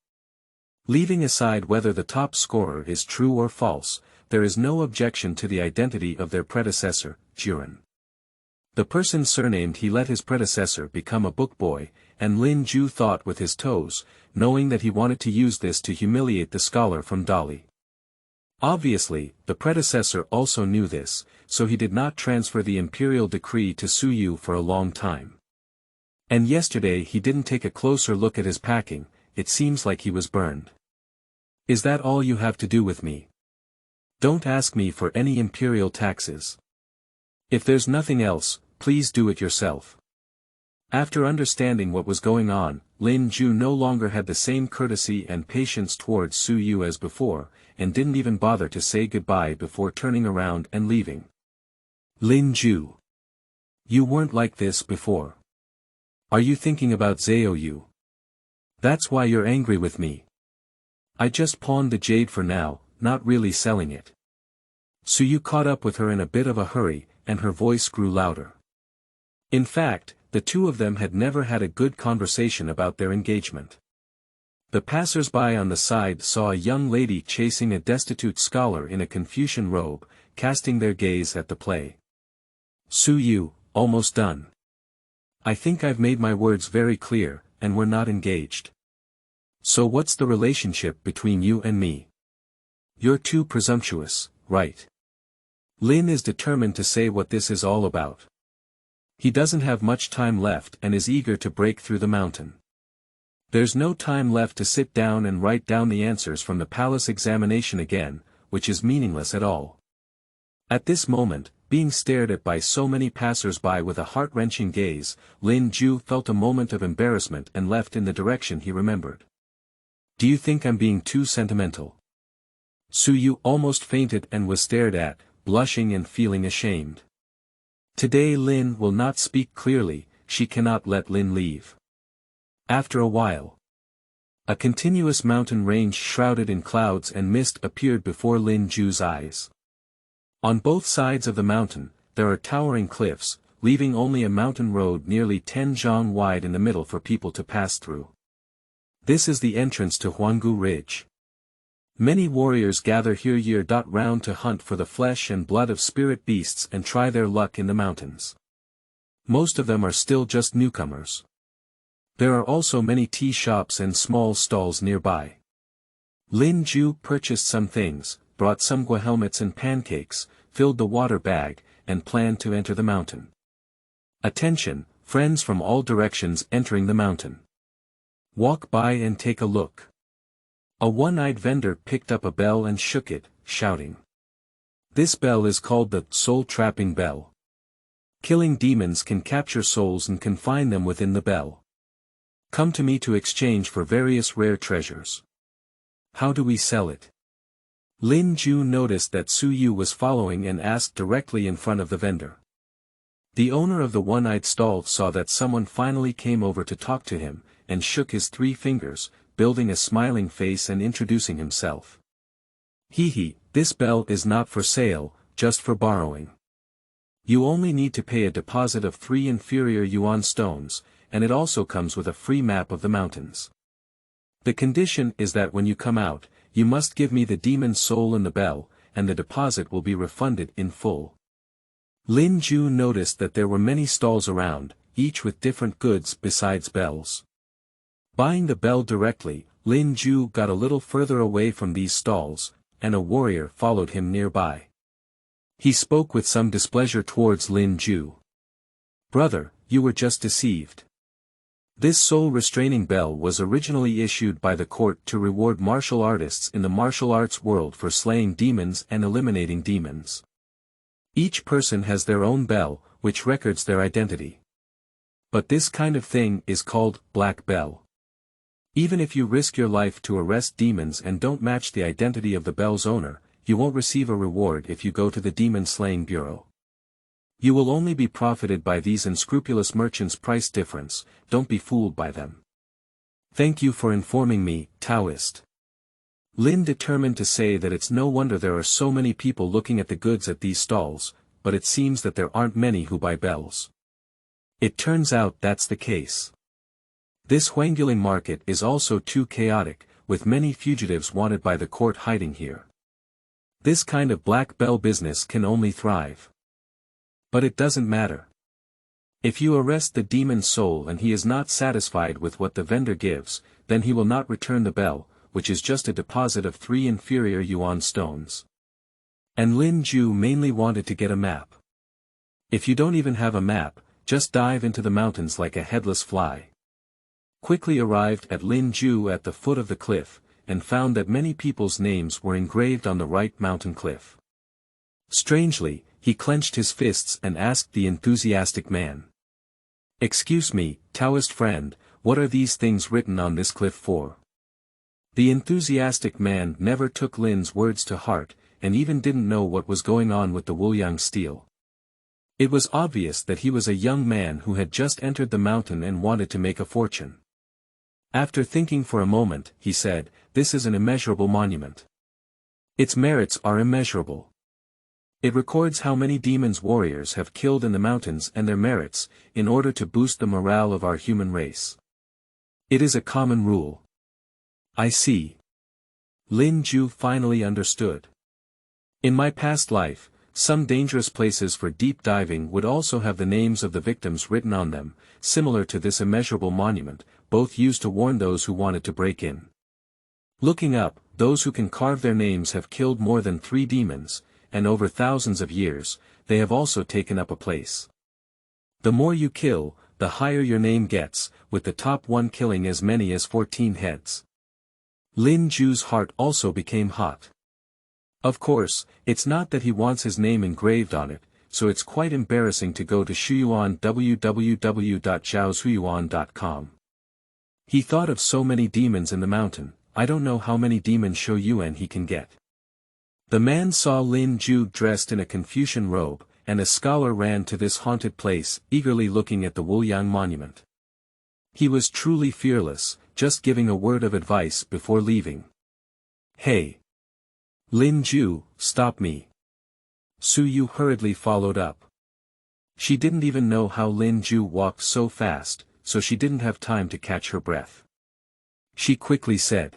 Leaving aside whether the top scorer is true or false, there is no objection to the identity of their predecessor, Yuan. The person surnamed he let his predecessor become a book boy, and Lin Jue thought with his toes, knowing that he wanted to use this to humiliate the scholar from Dali. Obviously, the predecessor also knew this, so he did not transfer the imperial decree to Su Yu for a long time. And yesterday he didn't take a closer look at his packing, it seems like he was burned. "Is that all you have to do with me? Don't ask me for any imperial taxes. If there's nothing else, please do it yourself." After understanding what was going on, Lin Jue no longer had the same courtesy and patience towards Su Yu as before, and didn't even bother to say goodbye before turning around and leaving. "Lin Jue. You weren't like this before. Are you thinking about Zhao Yu? That's why you're angry with me. I just pawned the jade for now, not really selling it." Su Yu caught up with her in a bit of a hurry, and her voice grew louder. In fact, the two of them had never had a good conversation about their engagement. The passers-by on the side saw a young lady chasing a destitute scholar in a Confucian robe, casting their gaze at the play. "Su Yu, almost done. I think I've made my words very clear, and we're not engaged. So what's the relationship between you and me? You're too presumptuous, right?" Lin is determined to say what this is all about. He doesn't have much time left and is eager to break through the mountain. There's no time left to sit down and write down the answers from the palace examination again, which is meaningless at all. At this moment, being stared at by so many passers-by with a heart-wrenching gaze, Lin Jue felt a moment of embarrassment and left in the direction he remembered. "Do you think I'm being too sentimental?" Su Yu almost fainted and was stared at, blushing and feeling ashamed. Today Lin will not speak clearly, she cannot let Lin leave. After a while, a continuous mountain range shrouded in clouds and mist appeared before Lin Jue's eyes. On both sides of the mountain, there are towering cliffs, leaving only a mountain road nearly 10 zhang wide in the middle for people to pass through. This is the entrance to Huanggu Ridge. Many warriors gather here year-round to hunt for the flesh and blood of spirit beasts and try their luck in the mountains. Most of them are still just newcomers. There are also many tea shops and small stalls nearby. Lin Jue purchased some things, brought some gua helmets and pancakes, filled the water bag, and planned to enter the mountain. Attention, friends from all directions entering the mountain. Walk by and take a look. A one-eyed vendor picked up a bell and shook it, shouting. This bell is called the soul-trapping bell. Killing demons can capture souls and confine them within the bell. Come to me to exchange for various rare treasures. How do we sell it? Lin Jue noticed that Su Yu was following and asked directly in front of the vendor. The owner of the one-eyed stall saw that someone finally came over to talk to him, and shook his 3 fingers, building a smiling face and introducing himself. Hee, this bell is not for sale, just for borrowing. You only need to pay a deposit of 3 inferior yuan stones, and it also comes with a free map of the mountains. The condition is that when you come out, you must give me the demon's soul and the bell, and the deposit will be refunded in full. Lin Jue noticed that there were many stalls around, each with different goods besides bells. Buying the bell directly, Lin Jue got a little further away from these stalls, and a warrior followed him nearby. He spoke with some displeasure towards Lin Jue. Brother, you were just deceived. This soul-restraining bell was originally issued by the court to reward martial artists in the martial arts world for slaying demons and eliminating demons. Each person has their own bell, which records their identity. But this kind of thing is called black bell. Even if you risk your life to arrest demons and don't match the identity of the bell's owner, you won't receive a reward if you go to the Demon Slaying Bureau. You will only be profited by these unscrupulous merchants' price difference, don't be fooled by them. Thank you for informing me, Taoist. Lin determined to say that it's no wonder there are so many people looking at the goods at these stalls, but it seems that there aren't many who buy bells. It turns out that's the case. This Huangguling market is also too chaotic, with many fugitives wanted by the court hiding here. This kind of black bell business can only thrive. But it doesn't matter. If you arrest the demon's soul and he is not satisfied with what the vendor gives, then he will not return the bell, which is just a deposit of 3 inferior yuan stones. And Lin Jue mainly wanted to get a map. If you don't even have a map, just dive into the mountains like a headless fly. Quickly arrived at Lin Jue at the foot of the cliff, and found that many people's names were engraved on the right mountain cliff. Strangely, he clenched his fists and asked the enthusiastic man. Excuse me, Taoist friend, what are these things written on this cliff for? The enthusiastic man never took Lin's words to heart, and even didn't know what was going on with the Wuliang steel. It was obvious that he was a young man who had just entered the mountain and wanted to make a fortune. After thinking for a moment, he said, "This is an immeasurable monument. Its merits are immeasurable. It records how many demons warriors have killed in the mountains and their merits, in order to boost the morale of our human race. It is a common rule." I see. Lin Jue finally understood. In my past life, some dangerous places for deep diving would also have the names of the victims written on them, similar to this immeasurable monument, both used to warn those who wanted to break in. Looking up, those who can carve their names have killed more than 3 demons, and over thousands of years, they have also taken up a place. The more you kill, the higher your name gets, with the top one killing as many as 14 heads. Lin Jue's heart also became hot. Of course, it's not that he wants his name engraved on it, so it's quite embarrassing to go to Shuyuan www.zhaoshuyuan.com. He thought of so many demons in the mountain, I don't know how many demon Shoyuan he can get. The man saw Lin Jue dressed in a Confucian robe, and a scholar ran to this haunted place, eagerly looking at the Wuliang monument. He was truly fearless, just giving a word of advice before leaving. Hey! Lin Jue, stop me. Su Yu hurriedly followed up. She didn't even know how Lin Jue walked so fast, so she didn't have time to catch her breath. She quickly said.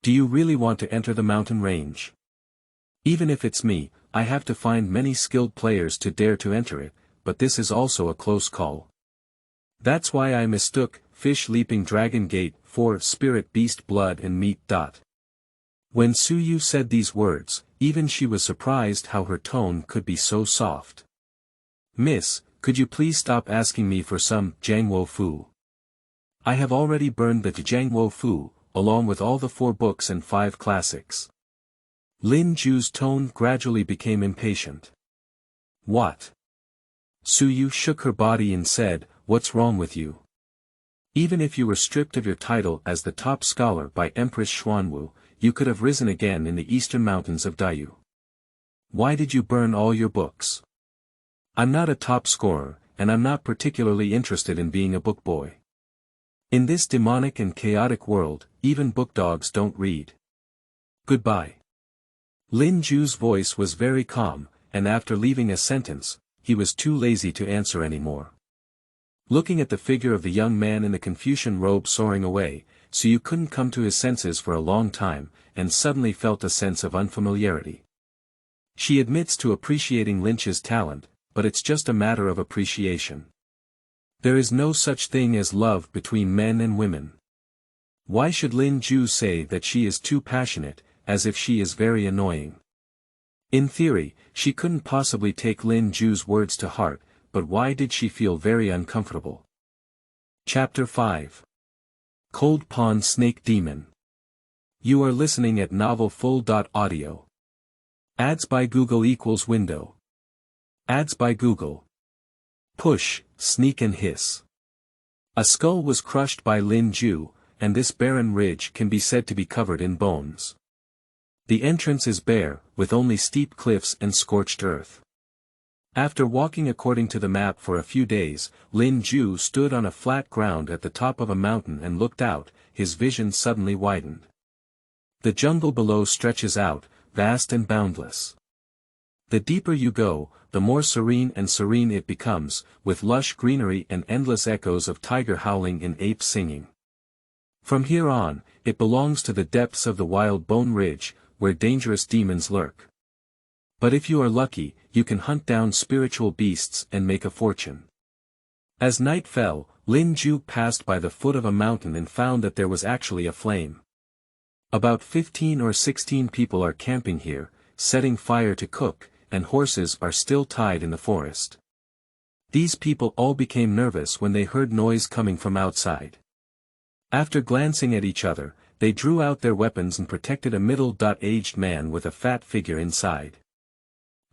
Do you really want to enter the mountain range? Even if it's me, I have to find many skilled players to dare to enter it, but this is also a close call. That's why I mistook Fish Leaping Dragon Gate for Spirit Beast Blood and Meat. When Su Yu said these words, even she was surprised how her tone could be so soft. Miss, could you please stop asking me for some Jiangwo Fu? I have already burned the Jiangwo Fu, along with all the 4 books and 5 classics. Lin Jue's tone gradually became impatient. What? Su Yu shook her body and said, "What's wrong with you? Even if you were stripped of your title as the top scholar by Empress Xuanwu, you could have risen again in the eastern mountains of Daiyu. Why did you burn all your books? I'm not a top scorer, and I'm not particularly interested in being a book boy. In this demonic and chaotic world, even book dogs don't read. Goodbye." Lin Jue's voice was very calm, and after leaving a sentence, he was too lazy to answer anymore. Looking at the figure of the young man in the Confucian robe soaring away, Su Yu couldn't come to his senses for a long time, and suddenly felt a sense of unfamiliarity. She admits to appreciating Lin Jue's talent, but it's just a matter of appreciation. There is no such thing as love between men and women. Why should Lin Jue say that she is too passionate, as if she is very annoying? In theory, she couldn't possibly take Lin Jue's words to heart, but why did she feel very uncomfortable? Chapter 5. Cold Pond Snake Demon. You are listening at novelfull.audio. Ads by Google equals window. Ads by Google. Push, sneak and hiss. A skull was crushed by Lin Jue, and this barren ridge can be said to be covered in bones. The entrance is bare, with only steep cliffs and scorched earth. After walking according to the map for a few days, Lin Jue stood on a flat ground at the top of a mountain and looked out, his vision suddenly widened. The jungle below stretches out, vast and boundless. The deeper you go, the more serene it becomes, with lush greenery and endless echoes of tiger howling and ape singing. From here on, it belongs to the depths of the wild Bone Ridge, where dangerous demons lurk. But if you are lucky, you can hunt down spiritual beasts and make a fortune. As night fell, Lin Jue passed by the foot of a mountain and found that there was actually a flame. About 15 or 16 people are camping here, setting fire to cook, and horses are still tied in the forest. These people all became nervous when they heard noise coming from outside. After glancing at each other, they drew out their weapons and protected a middle-aged man with a fat figure inside.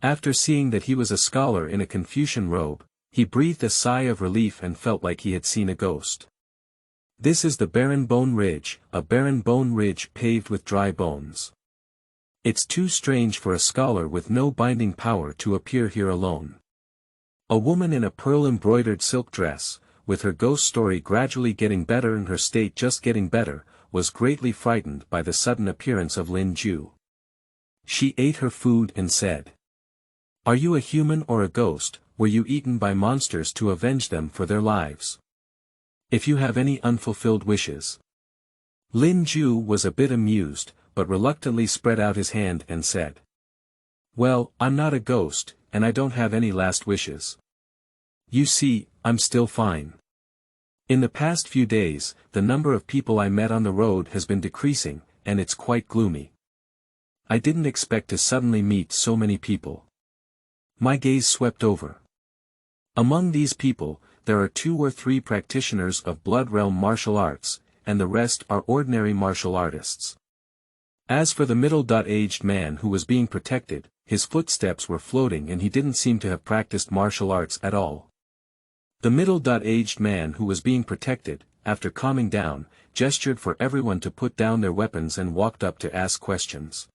After seeing that he was a scholar in a Confucian robe, he breathed a sigh of relief and felt like he had seen a ghost. This is the barren Bone Ridge, a barren bone ridge paved with dry bones. It's too strange for a scholar with no binding power to appear here alone. A woman in a pearl-embroidered silk dress, with her ghost story gradually getting better and her state just getting better, was greatly frightened by the sudden appearance of Lin Jue. She ate her food and said, "Are you a human or a ghost? Were you eaten by monsters to avenge them for their lives? If you have any unfulfilled wishes." Lin Jue was a bit amused, but reluctantly spread out his hand and said, "Well, I'm not a ghost, and I don't have any last wishes. You see, I'm still fine. In the past few days, the number of people I met on the road has been decreasing, and it's quite gloomy. I didn't expect to suddenly meet so many people." My gaze swept over. Among these people, there are 2 or 3 practitioners of Blood Realm martial arts, and the rest are ordinary martial artists. As for the middle-aged man who was being protected, his footsteps were floating and he didn't seem to have practiced martial arts at all. The middle-aged man who was being protected, after calming down, gestured for everyone to put down their weapons and walked up to ask questions.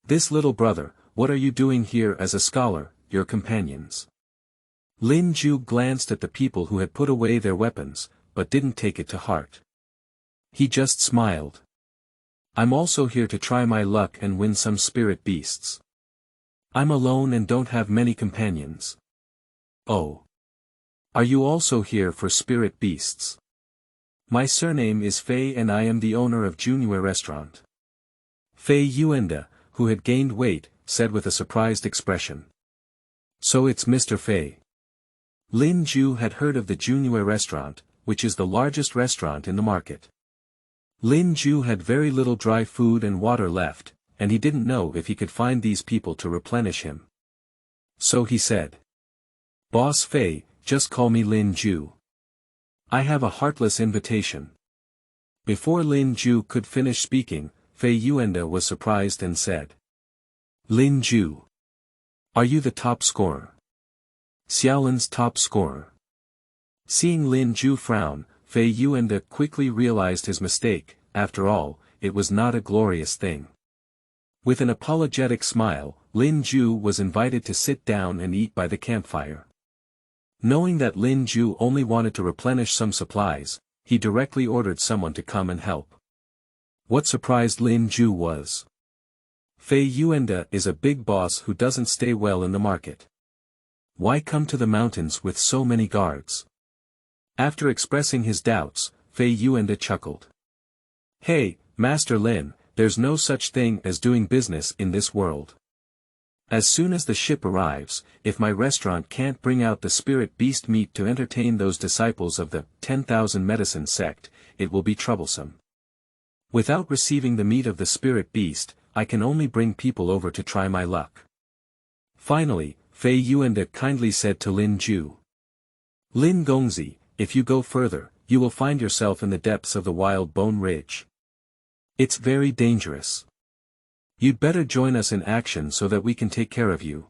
"This little brother, what are you doing here as a scholar, your companions?" Lin Jue glanced at the people who had put away their weapons, but didn't take it to heart. He just smiled. "I'm also here to try my luck and win some spirit beasts. I'm alone and don't have many companions." "Oh. Are you also here for spirit beasts?" "My surname is Fei and I am the owner of Junior Restaurant." Fei Yuan, who had gained weight, said with a surprised expression. "So it's Mr. Fei." Lin Jue had heard of the Junior Restaurant, which is the largest restaurant in the market. Lin Jue had very little dry food and water left, and he didn't know if he could find these people to replenish him. So he said, "Boss Fei, just call me Lin Jue. I have a heartless invitation." Before Lin Jue could finish speaking, Fei Yuan was surprised and said, Lin Jue. Are you the top scorer? Xiaolin's top scorer. Seeing Lin Jue frown, Fei Yuan quickly realized his mistake. After all, it was not a glorious thing. With an apologetic smile, Lin Jue was invited to sit down and eat by the campfire. Knowing that Lin Jue only wanted to replenish some supplies, he directly ordered someone to come and help. What surprised Lin Jue was, Fei Yuan is a big boss who doesn't stay well in the market. Why come to the mountains with so many guards? After expressing his doubts, Fei Yuan chuckled. Hey, Master Lin, there's no such thing as doing business in this world. As soon as the ship arrives, if my restaurant can't bring out the spirit beast meat to entertain those disciples of the 10,000 medicine sect, it will be troublesome. Without receiving the meat of the spirit beast, I can only bring people over to try my luck. Finally, Fei Yuan kindly said to Lin Jue. Lin Gongzi, if you go further, you will find yourself in the depths of the Wild Bone Ridge. It's very dangerous. You'd better join us in action so that we can take care of you.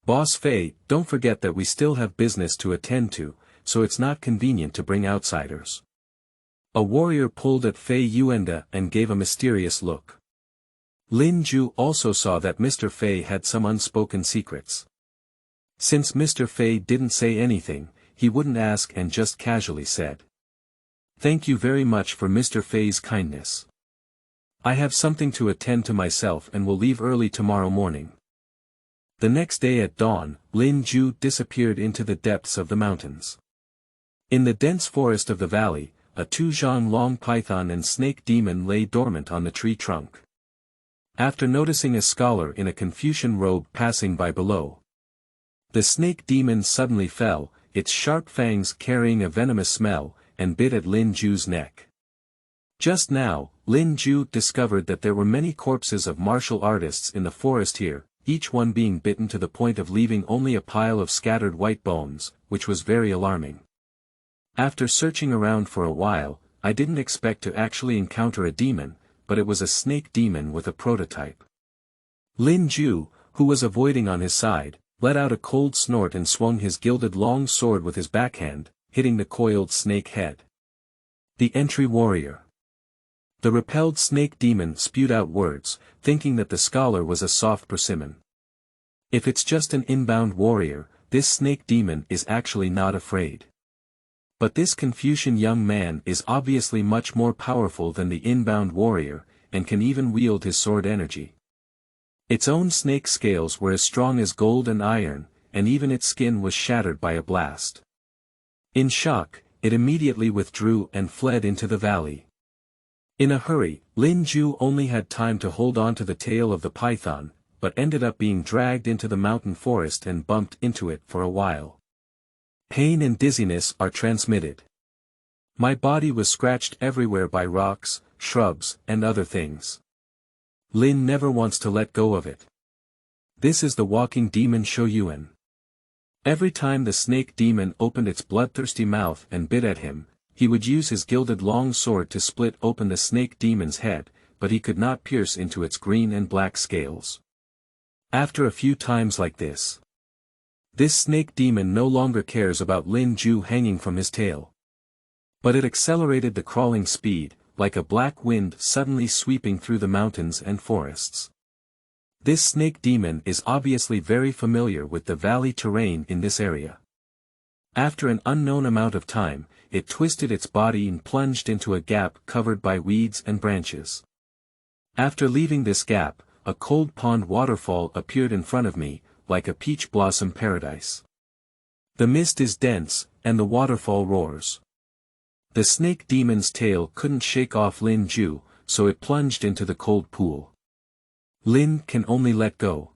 Boss Fei, don't forget that we still have business to attend to, so it's not convenient to bring outsiders. A warrior pulled at Fei Yuan and gave a mysterious look. Lin Jue also saw that Mr. Fei had some unspoken secrets. Since Mr. Fei didn't say anything, he wouldn't ask and just casually said. Thank you very much for Mr. Fei's kindness. I have something to attend to myself and will leave early tomorrow morning. The next day at dawn, Lin Jue disappeared into the depths of the mountains. In the dense forest of the valley, a 2-zhang long python and snake demon lay dormant on the tree trunk. After noticing a scholar in a Confucian robe passing by below, the snake demon suddenly fell, its sharp fangs carrying a venomous smell, and bit at Lin Jue's neck. Just now, Lin Jue discovered that there were many corpses of martial artists in the forest here, each one being bitten to the point of leaving only a pile of scattered white bones, which was very alarming. After searching around for a while, I didn't expect to actually encounter a demon, but it was a snake demon with a prototype. Lin Jue, who was avoiding on his side, let out a cold snort and swung his gilded long sword with his backhand, hitting the coiled snake head. The entry warrior. The repelled snake demon spewed out words, thinking that the scholar was a soft persimmon. If it's just an inbound warrior, this snake demon is actually not afraid. But this Confucian young man is obviously much more powerful than the inbound warrior, and can even wield his sword energy. Its own snake scales were as strong as gold and iron, and even its skin was shattered by a blast. In shock, it immediately withdrew and fled into the valley. In a hurry, Lin Jue only had time to hold on to the tail of the python, but ended up being dragged into the mountain forest and bumped into it for a while. Pain and dizziness are transmitted. My body was scratched everywhere by rocks, shrubs, and other things. Lin never wants to let go of it. This is the walking demon Shoyuan. Every time the snake demon opened its bloodthirsty mouth and bit at him, he would use his gilded long sword to split open the snake demon's head, but he could not pierce into its green and black scales. After a few times like this snake demon no longer cares about Lin Jue hanging from his tail. But it accelerated the crawling speed, like a black wind suddenly sweeping through the mountains and forests. This snake demon is obviously very familiar with the valley terrain in this area. After an unknown amount of time, it twisted its body and plunged into a gap covered by weeds and branches. After leaving this gap, a cold pond waterfall appeared in front of me, like a peach blossom paradise. The mist is dense, and the waterfall roars. The snake demon's tail couldn't shake off Lin Jue, so it plunged into the cold pool. Lin can only let go.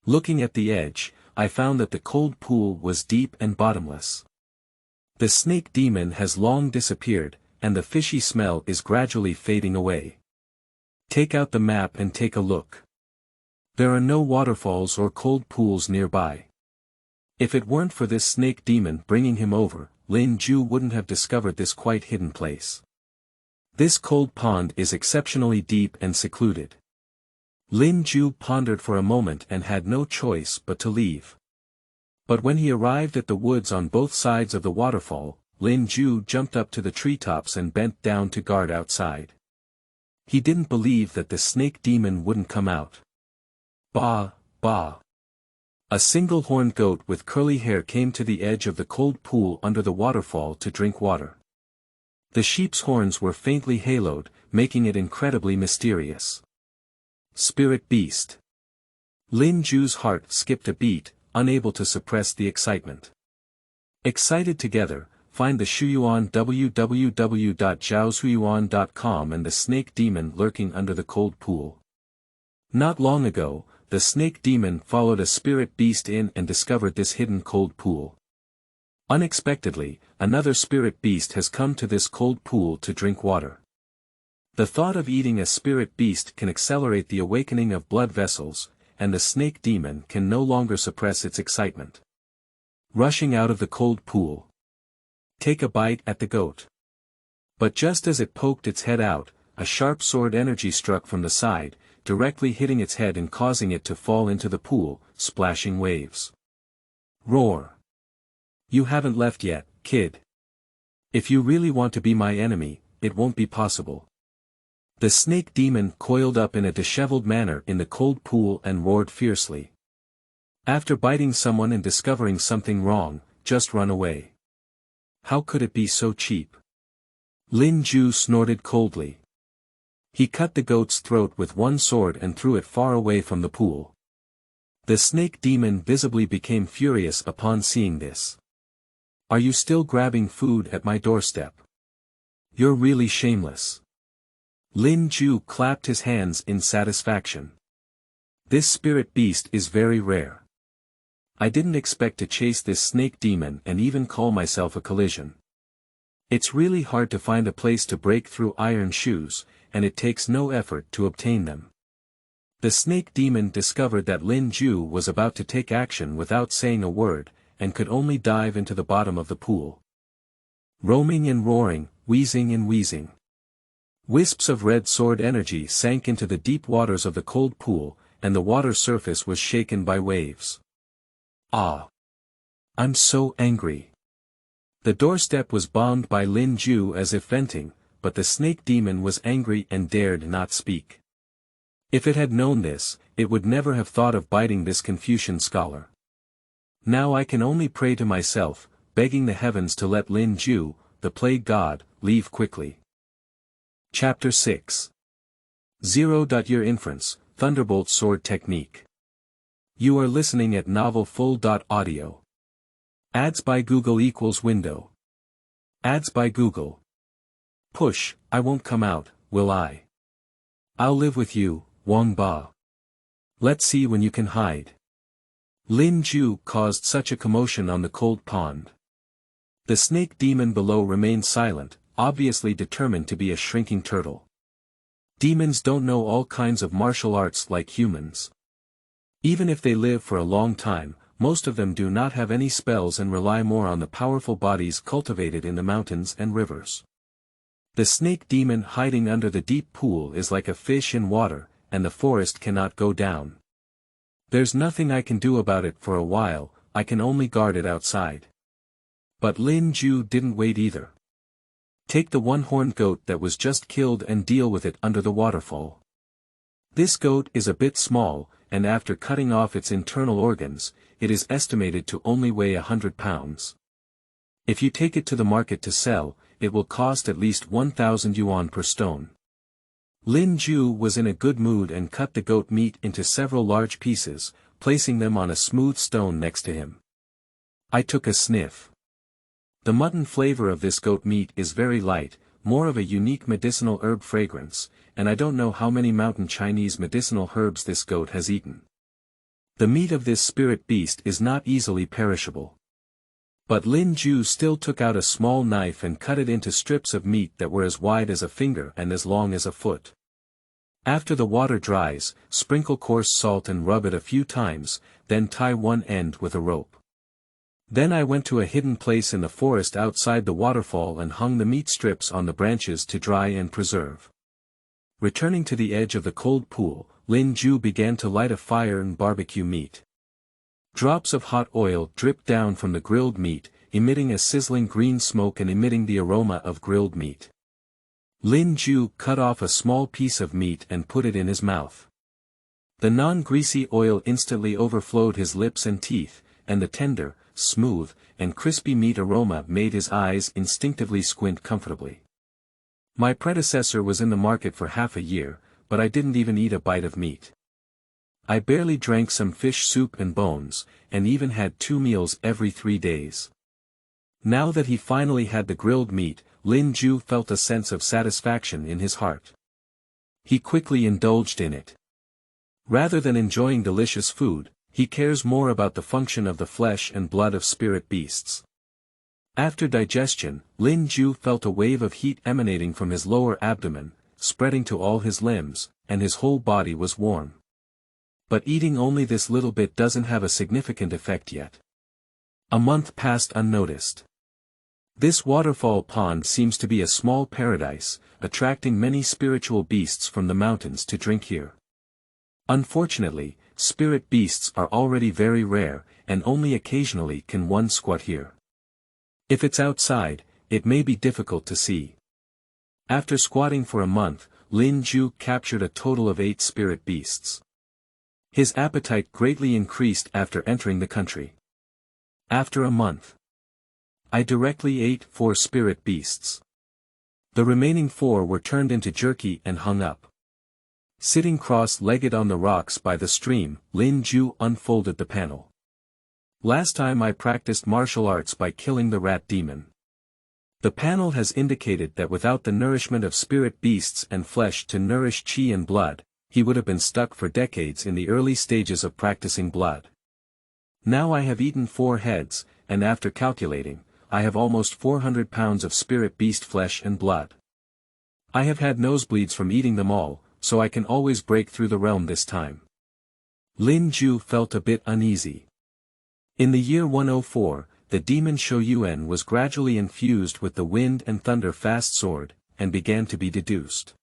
Looking at the edge, I found that the cold pool was deep and bottomless. The snake demon has long disappeared, and the fishy smell is gradually fading away. Take out the map and take a look. There are no waterfalls or cold pools nearby. If it weren't for this snake demon bringing him over, Lin Jue wouldn't have discovered this quite hidden place. This cold pond is exceptionally deep and secluded. Lin Jue pondered for a moment and had no choice but to leave. But when he arrived at the woods on both sides of the waterfall, Lin Jue jumped up to the treetops and bent down to guard outside. He didn't believe that the snake demon wouldn't come out. Bah, bah. A single horned goat with curly hair came to the edge of the cold pool under the waterfall to drink water. The sheep's horns were faintly haloed, making it incredibly mysterious. Spirit beast. Lin Jue's heart skipped a beat, unable to suppress the excitement. Excited together, find the Shuyuan www.zhaoshuyuan.com and the snake demon lurking under the cold pool. Not long ago, the snake demon followed a spirit beast in and discovered this hidden cold pool. Unexpectedly, another spirit beast has come to this cold pool to drink water. The thought of eating a spirit beast can accelerate the awakening of blood vessels, and the snake demon can no longer suppress its excitement. Rushing out of the cold pool. Take a bite at the goat. But just as it poked its head out, a sharp sword energy struck from the side, directly hitting its head and causing it to fall into the pool, splashing waves. Roar. You haven't left yet, kid. If you really want to be my enemy, it won't be possible. The snake demon coiled up in a disheveled manner in the cold pool and roared fiercely. After biting someone and discovering something wrong, just run away. How could it be so cheap? Lin Jue snorted coldly. He cut the goat's throat with one sword and threw it far away from the pool. The snake demon visibly became furious upon seeing this. Are you still grabbing food at my doorstep? You're really shameless. Lin Jue clapped his hands in satisfaction. This spirit beast is very rare. I didn't expect to chase this snake demon and even call myself a collision. It's really hard to find a place to break through iron shoes, and it takes no effort to obtain them. The snake demon discovered that Lin Jue was about to take action without saying a word, and could only dive into the bottom of the pool. Roaming and roaring, wheezing and wheezing. Wisps of red sword energy sank into the deep waters of the cold pool, and the water surface was shaken by waves. Ah! I'm so angry. The doorstep was bombed by Lin Jue as if venting, but the snake demon was angry and dared not speak. If it had known this, it would never have thought of biting this Confucian scholar. Now I can only pray to myself, begging the heavens to let Lin Jue, the plague god, leave quickly. Chapter 6. 0. Your Inference, Thunderbolt Sword Technique. You are listening at novelfull.audio. Ads by Google equals window. Ads by Google. Push, I won't come out, will I? I'll live with you, Wang Ba. Let's see when you can hide. Lin Jue caused such a commotion on the cold pond. The snake demon below remained silent, obviously determined to be a shrinking turtle. Demons don't know all kinds of martial arts like humans. Even if they live for a long time, most of them do not have any spells and rely more on the powerful bodies cultivated in the mountains and rivers. The snake demon hiding under the deep pool is like a fish in water, and the forest cannot go down. There's nothing I can do about it for a while, I can only guard it outside. But Lin Jue didn't wait either. Take the one-horned goat that was just killed and deal with it under the waterfall. This goat is a bit small, and after cutting off its internal organs, it is estimated to only weigh 100 pounds. If you take it to the market to sell, it will cost at least 1,000 yuan per stone. Lin Jue was in a good mood and cut the goat meat into several large pieces, placing them on a smooth stone next to him. I took a sniff. The mutton flavor of this goat meat is very light, more of a unique medicinal herb fragrance, and I don't know how many mountain Chinese medicinal herbs this goat has eaten. The meat of this spirit beast is not easily perishable. But Lin Jue still took out a small knife and cut it into strips of meat that were as wide as a finger and as long as a foot. After the water dries, sprinkle coarse salt and rub it a few times, then tie one end with a rope. Then I went to a hidden place in the forest outside the waterfall and hung the meat strips on the branches to dry and preserve. Returning to the edge of the cold pool, Lin Jue began to light a fire and barbecue meat. Drops of hot oil dripped down from the grilled meat, emitting a sizzling green smoke and emitting the aroma of grilled meat. Lin Jue cut off a small piece of meat and put it in his mouth. The non-greasy oil instantly overflowed his lips and teeth, and the tender, smooth, and crispy meat aroma made his eyes instinctively squint comfortably. My predecessor was in the market for half a year, but I didn't even eat a bite of meat. I barely drank some fish soup and bones, and even had 2 meals every 3 days. Now that he finally had the grilled meat, Lin Jue felt a sense of satisfaction in his heart. He quickly indulged in it. Rather than enjoying delicious food, he cares more about the function of the flesh and blood of spirit beasts. After digestion, Lin Jue felt a wave of heat emanating from his lower abdomen, spreading to all his limbs, and his whole body was warm. But eating only this little bit doesn't have a significant effect yet. A month passed unnoticed. This waterfall pond seems to be a small paradise, attracting many spiritual beasts from the mountains to drink here. Unfortunately, spirit beasts are already very rare, and only occasionally can one squat here. If it's outside, it may be difficult to see. After squatting for a month, Lin Jue captured a total of 8 spirit beasts. His appetite greatly increased after entering the country. After a month, I directly ate 4 spirit beasts. The remaining 4 were turned into jerky and hung up. Sitting cross-legged on the rocks by the stream, Lin Jue unfolded the panel. Last time I practiced martial arts by killing the rat demon. The panel has indicated that without the nourishment of spirit beasts and flesh to nourish chi and blood, he would have been stuck for decades in the early stages of practicing blood. Now I have eaten 4 heads, and after calculating, I have almost 400 pounds of spirit beast flesh and blood. I have had nosebleeds from eating them all, so I can always break through the realm this time. Lin Jue felt a bit uneasy. In the year 104, the demon yuan was gradually infused with the wind and thunder fast sword, and began to be deduced.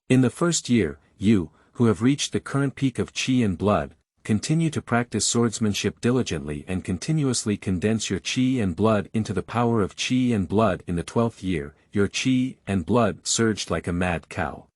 In the first year, you, who have reached the current peak of chi and blood, continue to practice swordsmanship diligently and continuously condense your chi and blood into the power of chi and blood. In the 12th year, your chi and blood surged like a mad cow.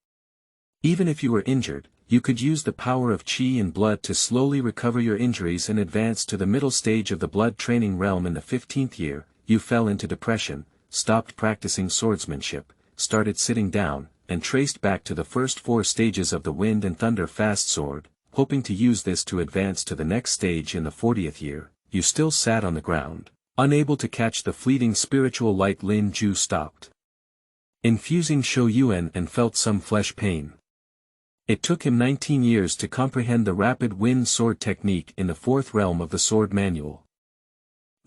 Even if you were injured, you could use the power of chi and blood to slowly recover your injuries and advance to the middle stage of the blood training realm. In the 15th year, you fell into depression, stopped practicing swordsmanship, started sitting down, and traced back to the first 4 stages of the wind and thunder fast sword, hoping to use this to advance to the next stage. In the 40th year, you still sat on the ground, unable to catch the fleeting spiritual light. Lin Jue stopped infusing yuan and felt some flesh pain. It took him 19 years to comprehend the rapid wind sword technique in the 4th realm of the sword manual.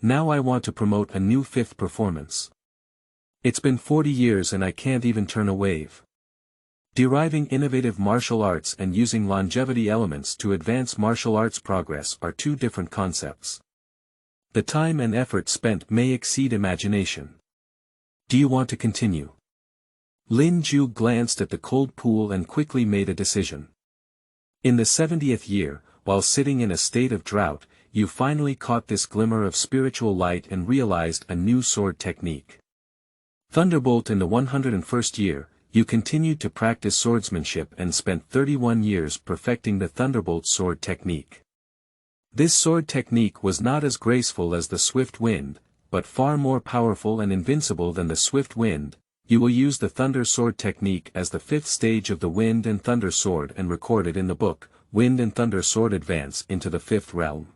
Now I want to promote a new 5th performance. It's been 40 years and I can't even turn a wave. Deriving innovative martial arts and using longevity elements to advance martial arts progress are 2 different concepts. The time and effort spent may exceed imagination. Do you want to continue? Lin Jue glanced at the cold pool and quickly made a decision. In the 70th year, while sitting in a state of drought, you finally caught this glimmer of spiritual light and realized a new sword technique. Thunderbolt. In the 101st year, you continued to practice swordsmanship and spent 31 years perfecting the Thunderbolt sword technique. This sword technique was not as graceful as the swift wind, but far more powerful and invincible than the swift wind. You will use the Thunder Sword technique as the 5th stage of the Wind and Thunder Sword and record it in the book, Wind and Thunder Sword Advance into the 5th realm.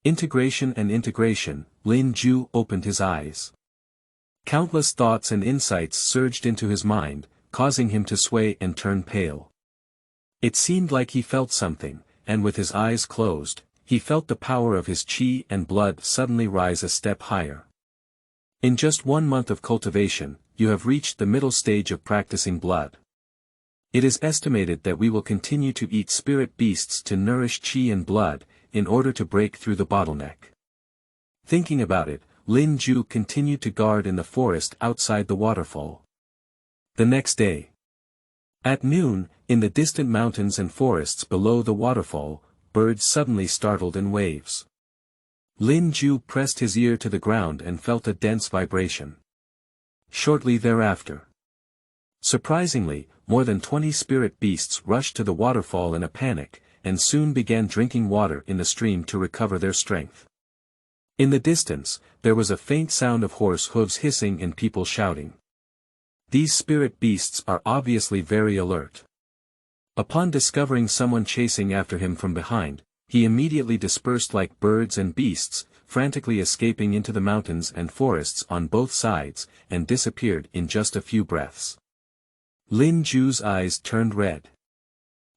Integration and integration. Lin Jue opened his eyes. Countless thoughts and insights surged into his mind, causing him to sway and turn pale. It seemed like he felt something, and with his eyes closed, he felt the power of his chi and blood suddenly rise a step higher. In just 1 month of cultivation, you have reached the middle stage of practicing blood. It is estimated that we will continue to eat spirit beasts to nourish chi and blood, in order to break through the bottleneck. Thinking about it, Lin Jue continued to guard in the forest outside the waterfall. The next day, At noon, in the distant mountains and forests below the waterfall, birds suddenly startled in waves. Lin Jue pressed his ear to the ground and felt a dense vibration. Shortly thereafter, surprisingly, more than 20 spirit beasts rushed to the waterfall in a panic, and soon began drinking water in the stream to recover their strength. In the distance, there was a faint sound of horse hooves hissing and people shouting. These spirit beasts are obviously very alert. Upon discovering someone chasing after him from behind, he immediately dispersed like birds and beasts, frantically escaping into the mountains and forests on both sides, and disappeared in just a few breaths. Lin Jue's eyes turned red.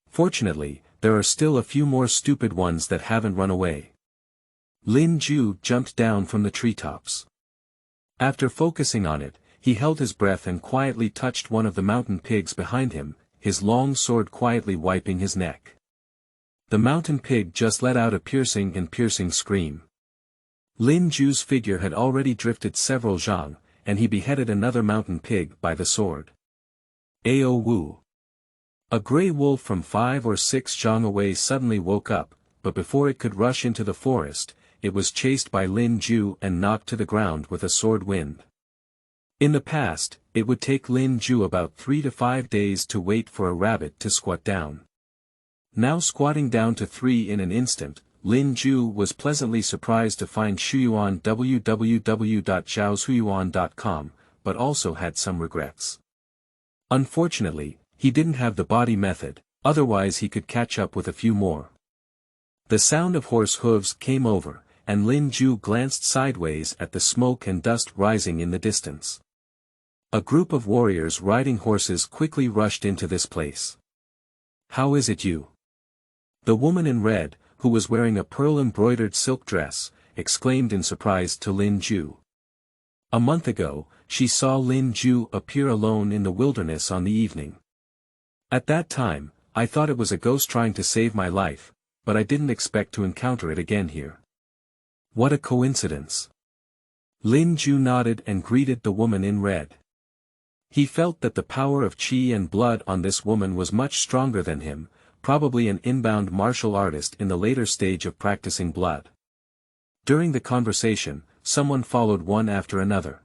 Fortunately, there are still a few more stupid ones that haven't run away. Lin Jue jumped down from the treetops. After focusing on it, he held his breath and quietly touched one of the mountain pigs behind him, his long sword quietly wiping his neck. The mountain pig just let out a piercing scream. Lin Jue's figure had already drifted several zhang, and he beheaded another mountain pig by the sword. Ao Wu. A gray wolf from 5 or 6 zhang away suddenly woke up, but before it could rush into the forest, it was chased by Lin Jue and knocked to the ground with a sword wind. In the past, it would take Lin Jue about 3 to 5 days to wait for a rabbit to squat down. Now squatting down to 3 in an instant, Lin Jue was pleasantly surprised to find Shuyuan www.zhaoshuyuan.com, but also had some regrets. Unfortunately, he didn't have the body method, otherwise he could catch up with a few more. The sound of horse hooves came over, and Lin Jue glanced sideways at the smoke and dust rising in the distance. A group of warriors riding horses quickly rushed into this place. "How is it you?" The woman in red, who was wearing a pearl-embroidered silk dress, exclaimed in surprise to Lin Jue. A month ago, she saw Lin Jue appear alone in the wilderness on the evening. At that time, I thought it was a ghost trying to save my life, but I didn't expect to encounter it again here. What a coincidence. Lin Jue nodded and greeted the woman in red. He felt that the power of qi and blood on this woman was much stronger than him, probably an inbound martial artist in the later stage of practicing blood. During the conversation, someone followed one after another.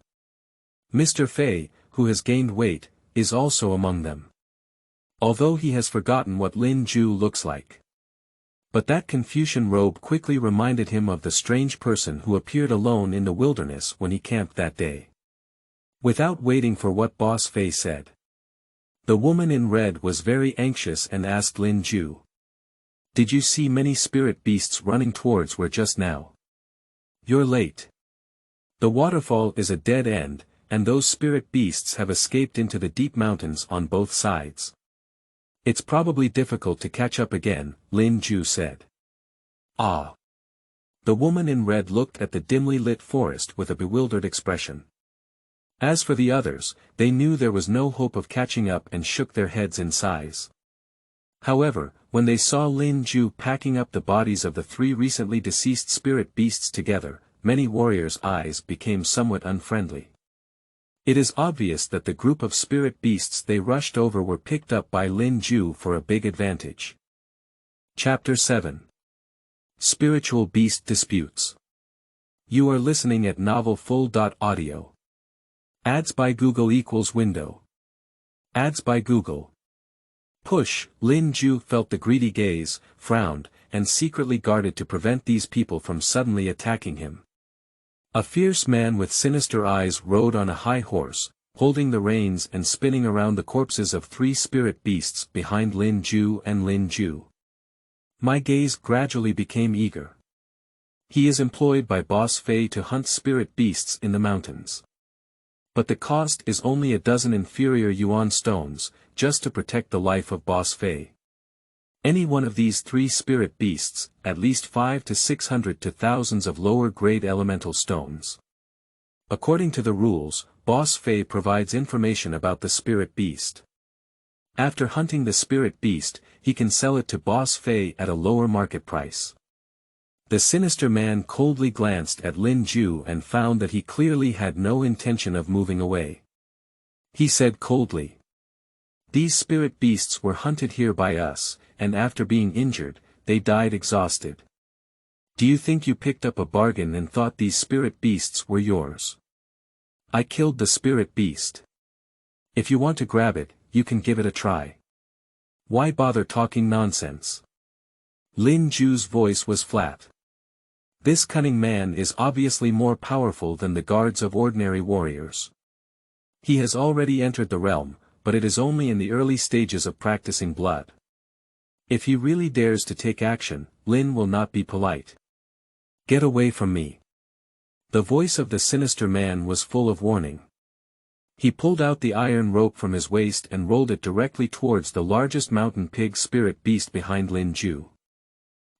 Mr. Fei, who has gained weight, is also among them. Although he has forgotten what Lin Jue looks like. But that Confucian robe quickly reminded him of the strange person who appeared alone in the wilderness when he camped that day. Without waiting for what Boss Fei said, the woman in red was very anxious and asked Lin Jue. "Did you see many spirit beasts running towards where just now?" "You're late. The waterfall is a dead end, and those spirit beasts have escaped into the deep mountains on both sides. It's probably difficult to catch up again," Lin Jue said. "Ah." The woman in red looked at the dimly lit forest with a bewildered expression. As for the others, they knew there was no hope of catching up and shook their heads in sighs. However, when they saw Lin Jue packing up the bodies of the 3 recently deceased spirit beasts together, many warriors' eyes became somewhat unfriendly. It is obvious that the group of spirit beasts they rushed over were picked up by Lin Jue for a big advantage. Chapter 7. Spiritual Beast Disputes. You are listening at novelfull.audio. Ads by Google equals window. Ads by Google. Push. Lin Jue felt the greedy gaze, frowned, and secretly guarded to prevent these people from suddenly attacking him. A fierce man with sinister eyes rode on a high horse, holding the reins and spinning around the corpses of 3 spirit beasts behind Lin Jue and Lin Jue. My gaze gradually became eager. He is employed by Boss Fei to hunt spirit beasts in the mountains. But the cost is only a dozen inferior yuan stones, just to protect the life of Boss Fei. Any one of these 3 spirit beasts, at least 500 to 600 to thousands of lower-grade elemental stones. According to the rules, Boss Fei provides information about the spirit beast. After hunting the spirit beast, he can sell it to Boss Fei at a lower market price. The sinister man coldly glanced at Lin Jue and found that he clearly had no intention of moving away. He said coldly, These spirit beasts were hunted here by us, and after being injured, they died exhausted. Do you think you picked up a bargain and thought these spirit beasts were yours? I killed the spirit beast. If you want to grab it, you can give it a try. Why bother talking nonsense? Lin Jue's voice was flat. This cunning man is obviously more powerful than the guards of ordinary warriors. He has already entered the realm, but it is only in the early stages of practicing blood. If he really dares to take action, Lin will not be polite. Get away from me. The voice of the sinister man was full of warning. He pulled out the iron rope from his waist and rolled it directly towards the largest mountain pig spirit beast behind Lin Jue.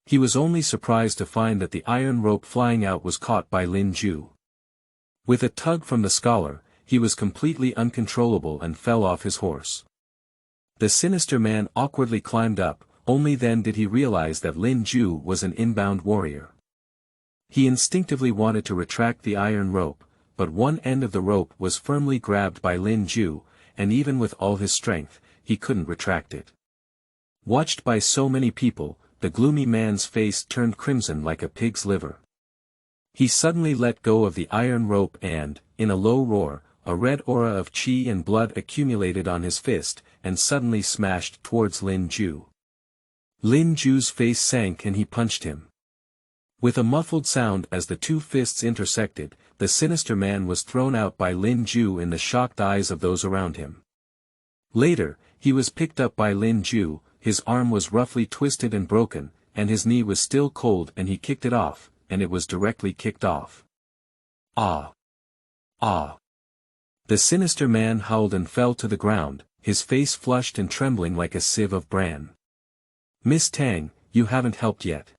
He was only surprised to find that the iron rope flying out was caught by Lin Jue. With a tug from the scholar, he was completely uncontrollable and fell off his horse. The sinister man awkwardly climbed up, only then did he realize that Lin Jue was an inbound warrior. He instinctively wanted to retract the iron rope, but one end of the rope was firmly grabbed by Lin Jue, and even with all his strength, he couldn't retract it. Watched by so many people, the gloomy man's face turned crimson like a pig's liver. He suddenly let go of the iron rope and, in a low roar, a red aura of chi and blood accumulated on his fist, and suddenly smashed towards Lin Jue. Lin Jue's face sank and he punched him. With a muffled sound as the two fists intersected, the sinister man was thrown out by Lin Jue in the shocked eyes of those around him. Later, he was picked up by Lin Jue, his arm was roughly twisted and broken, and his knee was still cold and he kicked it off, and it was directly kicked off. Ah! Ah! The sinister man howled and fell to the ground, his face flushed and trembling like a sieve of bran. Miss Tang, you haven't helped yet.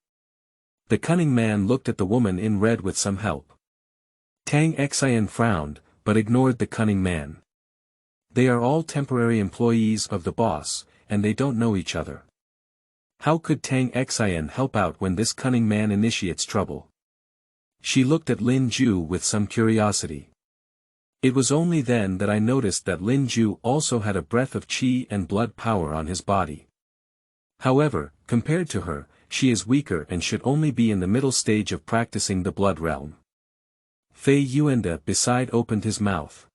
The cunning man looked at the woman in red with some help. Tang Xian frowned, but ignored the cunning man. They are all temporary employees of the boss, and they don't know each other. How could Tang Xian help out when this cunning man initiates trouble? She looked at Lin Jue with some curiosity. It was only then that I noticed that Lin Jue also had a breath of chi and blood power on his body. However, compared to her, she is weaker and should only be in the middle stage of practicing the blood realm. Fei Yuan beside opened his mouth.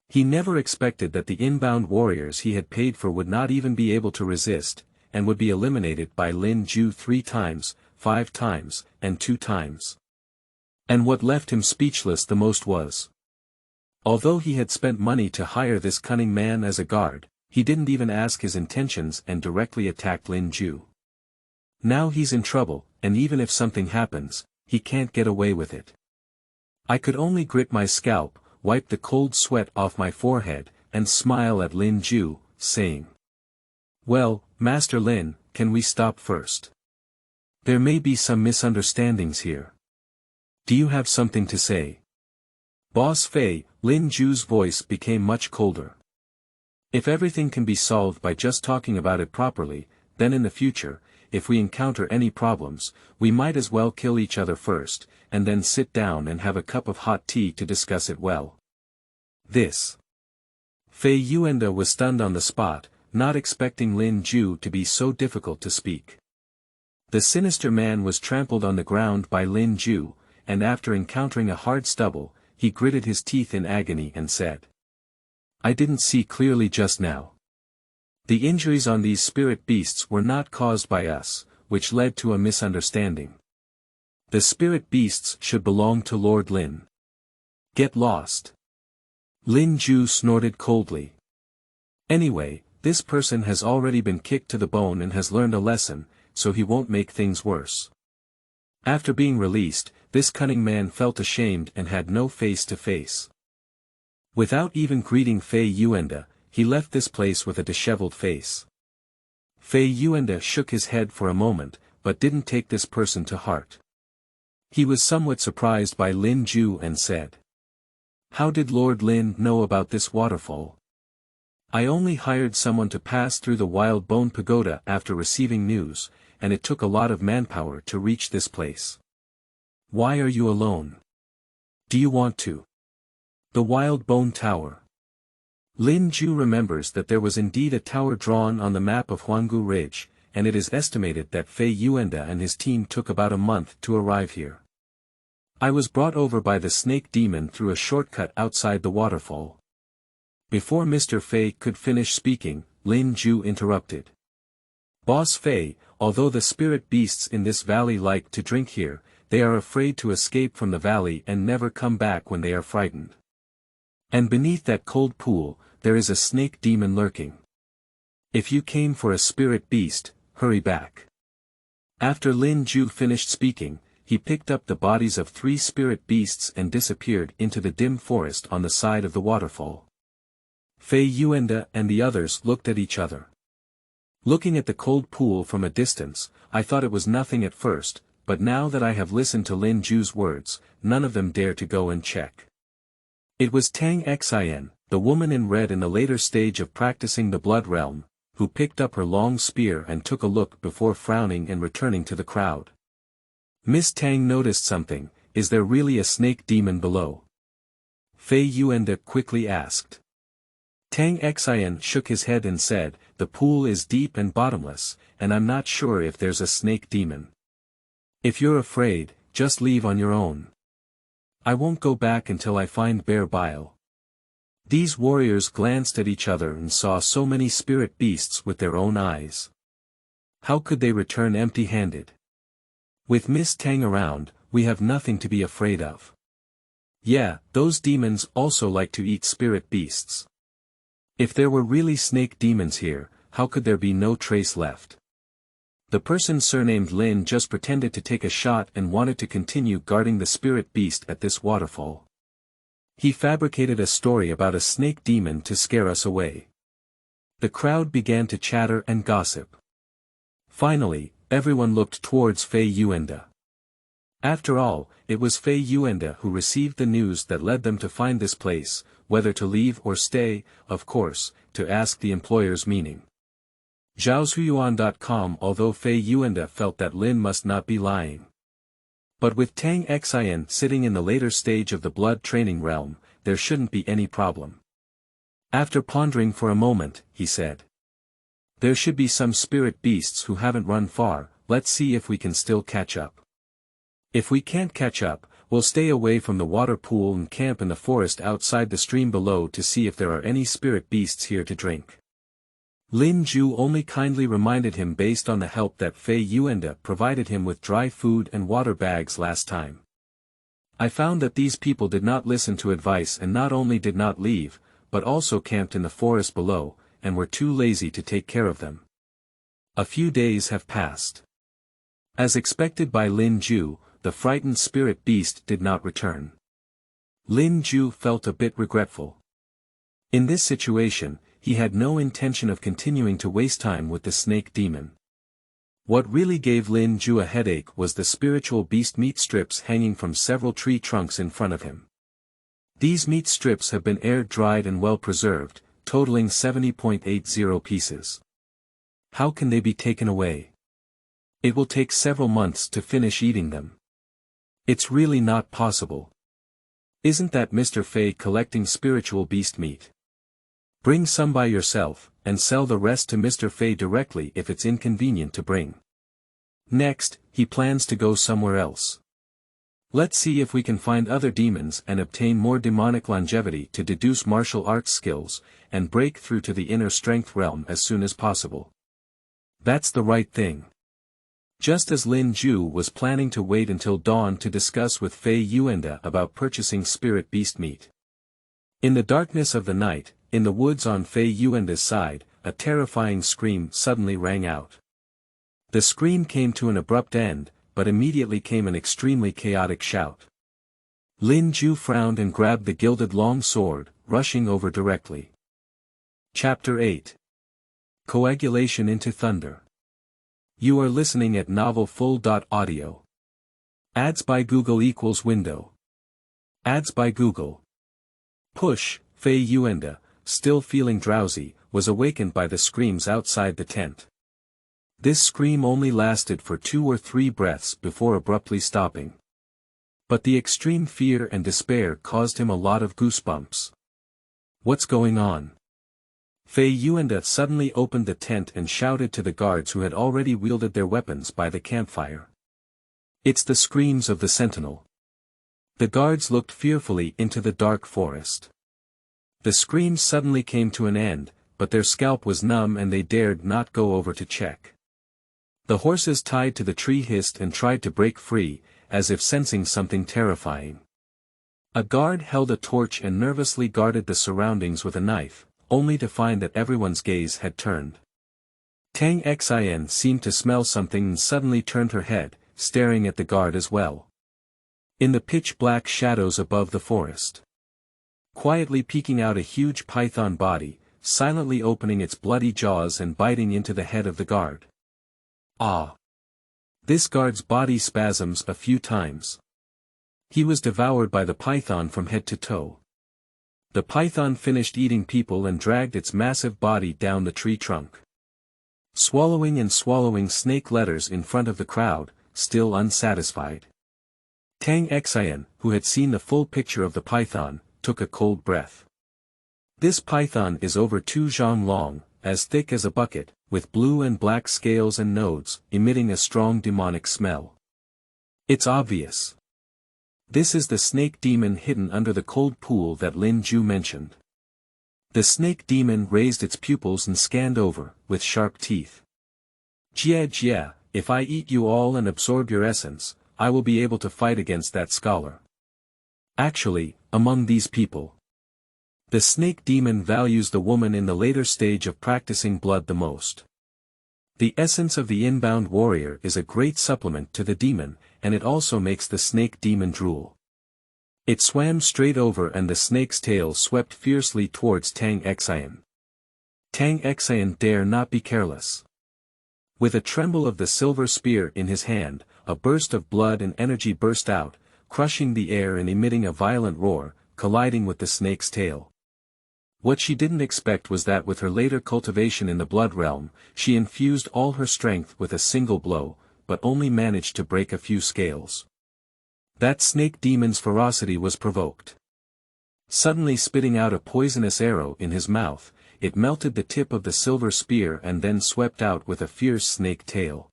He never expected that the inbound warriors he had paid for would not even be able to resist, and would be eliminated by Lin Jue 3 times, 5 times, and 2 times. And what left him speechless the most was, although he had spent money to hire this cunning man as a guard, he didn't even ask his intentions and directly attacked Lin Jue. Now he's in trouble, and even if something happens, he can't get away with it. I could only grit my scalp, wipe the cold sweat off my forehead, and smile at Lin Jue, saying, "Well, Master Lin, can we stop first? There may be some misunderstandings here. Do you have something to say?" Boss Fei, Lin Jue's voice became much colder. If everything can be solved by just talking about it properly, then in the future, if we encounter any problems, we might as well kill each other first, and then sit down and have a cup of hot tea to discuss it well. This. Fei Yuan was stunned on the spot, not expecting Lin Jue to be so difficult to speak. The sinister man was trampled on the ground by Lin Jue, and after encountering a hard stubble, he gritted his teeth in agony and said, "I didn't see clearly just now. The injuries on these spirit beasts were not caused by us, which led to a misunderstanding. The spirit beasts should belong to Lord Lin. Get lost." Lin Jue snorted coldly. Anyway, this person has already been kicked to the bone and has learned a lesson, so he won't make things worse. After being released, this cunning man felt ashamed and had no face to face. Without even greeting Fei Yuan, he left this place with a disheveled face. Fei Yuan shook his head for a moment, but didn't take this person to heart. He was somewhat surprised by Lin Jue and said, "How did Lord Lin know about this waterfall? I only hired someone to pass through the Wild Bone Pagoda after receiving news, and it took a lot of manpower to reach this place. Why are you alone? Do you want to?" "The Wild Bone Tower. Lin Jue remembers that there was indeed a tower drawn on the map of Huanggu Ridge, and it is estimated that Fei Yuanda and his team took about a month to arrive here. I was brought over by the snake demon through a shortcut outside the waterfall. Before Mr. Fei could finish speaking, Lin Jue interrupted. Boss Fei, although the spirit beasts in this valley like to drink here, they are afraid to escape from the valley and never come back when they are frightened. And beneath that cold pool, there is a snake demon lurking. If you came for a spirit beast, hurry back. After Lin Jue finished speaking, he picked up the bodies of 3 spirit beasts and disappeared into the dim forest on the side of the waterfall. Fei Yuanda and the others looked at each other. Looking at the cold pool from a distance, I thought it was nothing at first, but now that I have listened to Lin Jue's words, none of them dare to go and check. It was Tang Xin, the woman in red in the later stage of practicing the blood realm, who picked up her long spear and took a look before frowning and returning to the crowd. Miss Tang noticed something. Is there really a snake demon below? Fei Yuanda quickly asked. Tang Xin shook his head and said, the pool is deep and bottomless, and I'm not sure if there's a snake demon. If you're afraid, just leave on your own. I won't go back until I find Bear Bile. These warriors glanced at each other and saw so many spirit beasts with their own eyes. How could they return empty-handed? With Miss Tang around, we have nothing to be afraid of. Yeah, those demons also like to eat spirit beasts. If there were really snake demons here, how could there be no trace left? The person surnamed Lin just pretended to take a shot and wanted to continue guarding the spirit beast at this waterfall. He fabricated a story about a snake demon to scare us away. The crowd began to chatter and gossip. Finally, everyone looked towards Fei Yuanda. After all, it was Fei Yuanda who received the news that led them to find this place, whether to leave or stay, of course, to ask the employer's meaning. Zhaoshuyuan.com. Although Fei Yuanda felt that Lin must not be lying. But with Tang Xin sitting in the later stage of the blood training realm, there shouldn't be any problem. After pondering for a moment, he said. There should be some spirit beasts who haven't run far. Let's see if we can still catch up. If we can't catch up, we'll stay away from the water pool and camp in the forest outside the stream below to see if there are any spirit beasts here to drink. Lin Jue only kindly reminded him based on the help that Fei Yuanda provided him with dry food and water bags last time. I found that these people did not listen to advice and not only did not leave, but also camped in the forest below, and were too lazy to take care of them. A few days have passed. As expected by Lin Jue, the frightened spirit beast did not return. Lin Jue felt a bit regretful. In this situation, he had no intention of continuing to waste time with the snake demon. What really gave Lin Jue a headache was the spiritual beast meat strips hanging from several tree trunks in front of him. These meat strips have been air-dried and well-preserved, totaling 70.80 pieces. How can they be taken away? It will take several months to finish eating them. It's really not possible. Isn't that Mr. Fei collecting spiritual beast meat? Bring some by yourself, and sell the rest to Mr. Fei directly if it's inconvenient to bring. Next, he plans to go somewhere else. Let's see if we can find other demons and obtain more demonic longevity to deduce martial arts skills, and break through to the inner strength realm as soon as possible. That's the right thing. Just as Lin Jue was planning to wait until dawn to discuss with Fei Yuanda about purchasing spirit beast meat. In the darkness of the night, in the woods on Fei Yuanda's side, a terrifying scream suddenly rang out. The scream came to an abrupt end, but immediately came an extremely chaotic shout. Lin Jue frowned and grabbed the gilded long sword, rushing over directly. Chapter 8. Coagulation into Thunder. You are listening at novelfull.audio. Ads by Google equals window. Ads by Google. Push. Fei Yuanda, still feeling drowsy, was awakened by the screams outside the tent. This scream only lasted for 2 or 3 breaths before abruptly stopping. But the extreme fear and despair caused him a lot of goosebumps. What's going on? Fei Yuanda suddenly opened the tent and shouted to the guards who had already wielded their weapons by the campfire. "It's the screams of the sentinel." The guards looked fearfully into the dark forest. The screams suddenly came to an end, but their scalp was numb and they dared not go over to check. The horses tied to the tree hissed and tried to break free, as if sensing something terrifying. A guard held a torch and nervously guarded the surroundings with a knife, only to find that everyone's gaze had turned. Tang Xin seemed to smell something and suddenly turned her head, staring at the guard as well. In the pitch-black shadows above the forest, quietly peeking out a huge python body, silently opening its bloody jaws and biting into the head of the guard. Ah! This guard's body spasms a few times. He was devoured by the python from head to toe. The python finished eating people and dragged its massive body down the tree trunk. Swallowing and swallowing snake letters in front of the crowd, still unsatisfied. Tang Xin, who had seen the full picture of the python, took a cold breath. This python is over 2 zhang long, as thick as a bucket, with blue and black scales and nodes, emitting a strong demonic smell. It's obvious. This is the snake demon hidden under the cold pool that Lin Jue mentioned. The snake demon raised its pupils and scanned over, with sharp teeth. Jia, if I eat you all and absorb your essence, I will be able to fight against that scholar. Actually, among these people, the snake demon values the woman in the later stage of practicing blood the most. The essence of the inbound warrior is a great supplement to the demon, and it also makes the snake demon drool. It swam straight over and the snake's tail swept fiercely towards Tang Xin. Tang Xin dare not be careless. With a tremble of the silver spear in his hand, a burst of blood and energy burst out, crushing the air and emitting a violent roar, colliding with the snake's tail. What she didn't expect was that with her later cultivation in the blood realm, she infused all her strength with a single blow, but only managed to break a few scales. That snake demon's ferocity was provoked. Suddenly spitting out a poisonous arrow in his mouth, it melted the tip of the silver spear and then swept out with a fierce snake tail.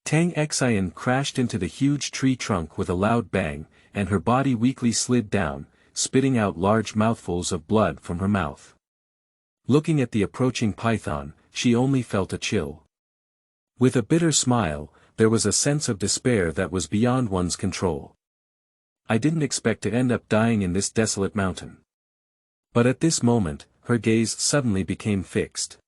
Tang Xin crashed into the huge tree trunk with a loud bang, and her body weakly slid down, spitting out large mouthfuls of blood from her mouth. Looking at the approaching python, she only felt a chill. With a bitter smile, there was a sense of despair that was beyond one's control. I didn't expect to end up dying in this desolate mountain. But at this moment, her gaze suddenly became fixed.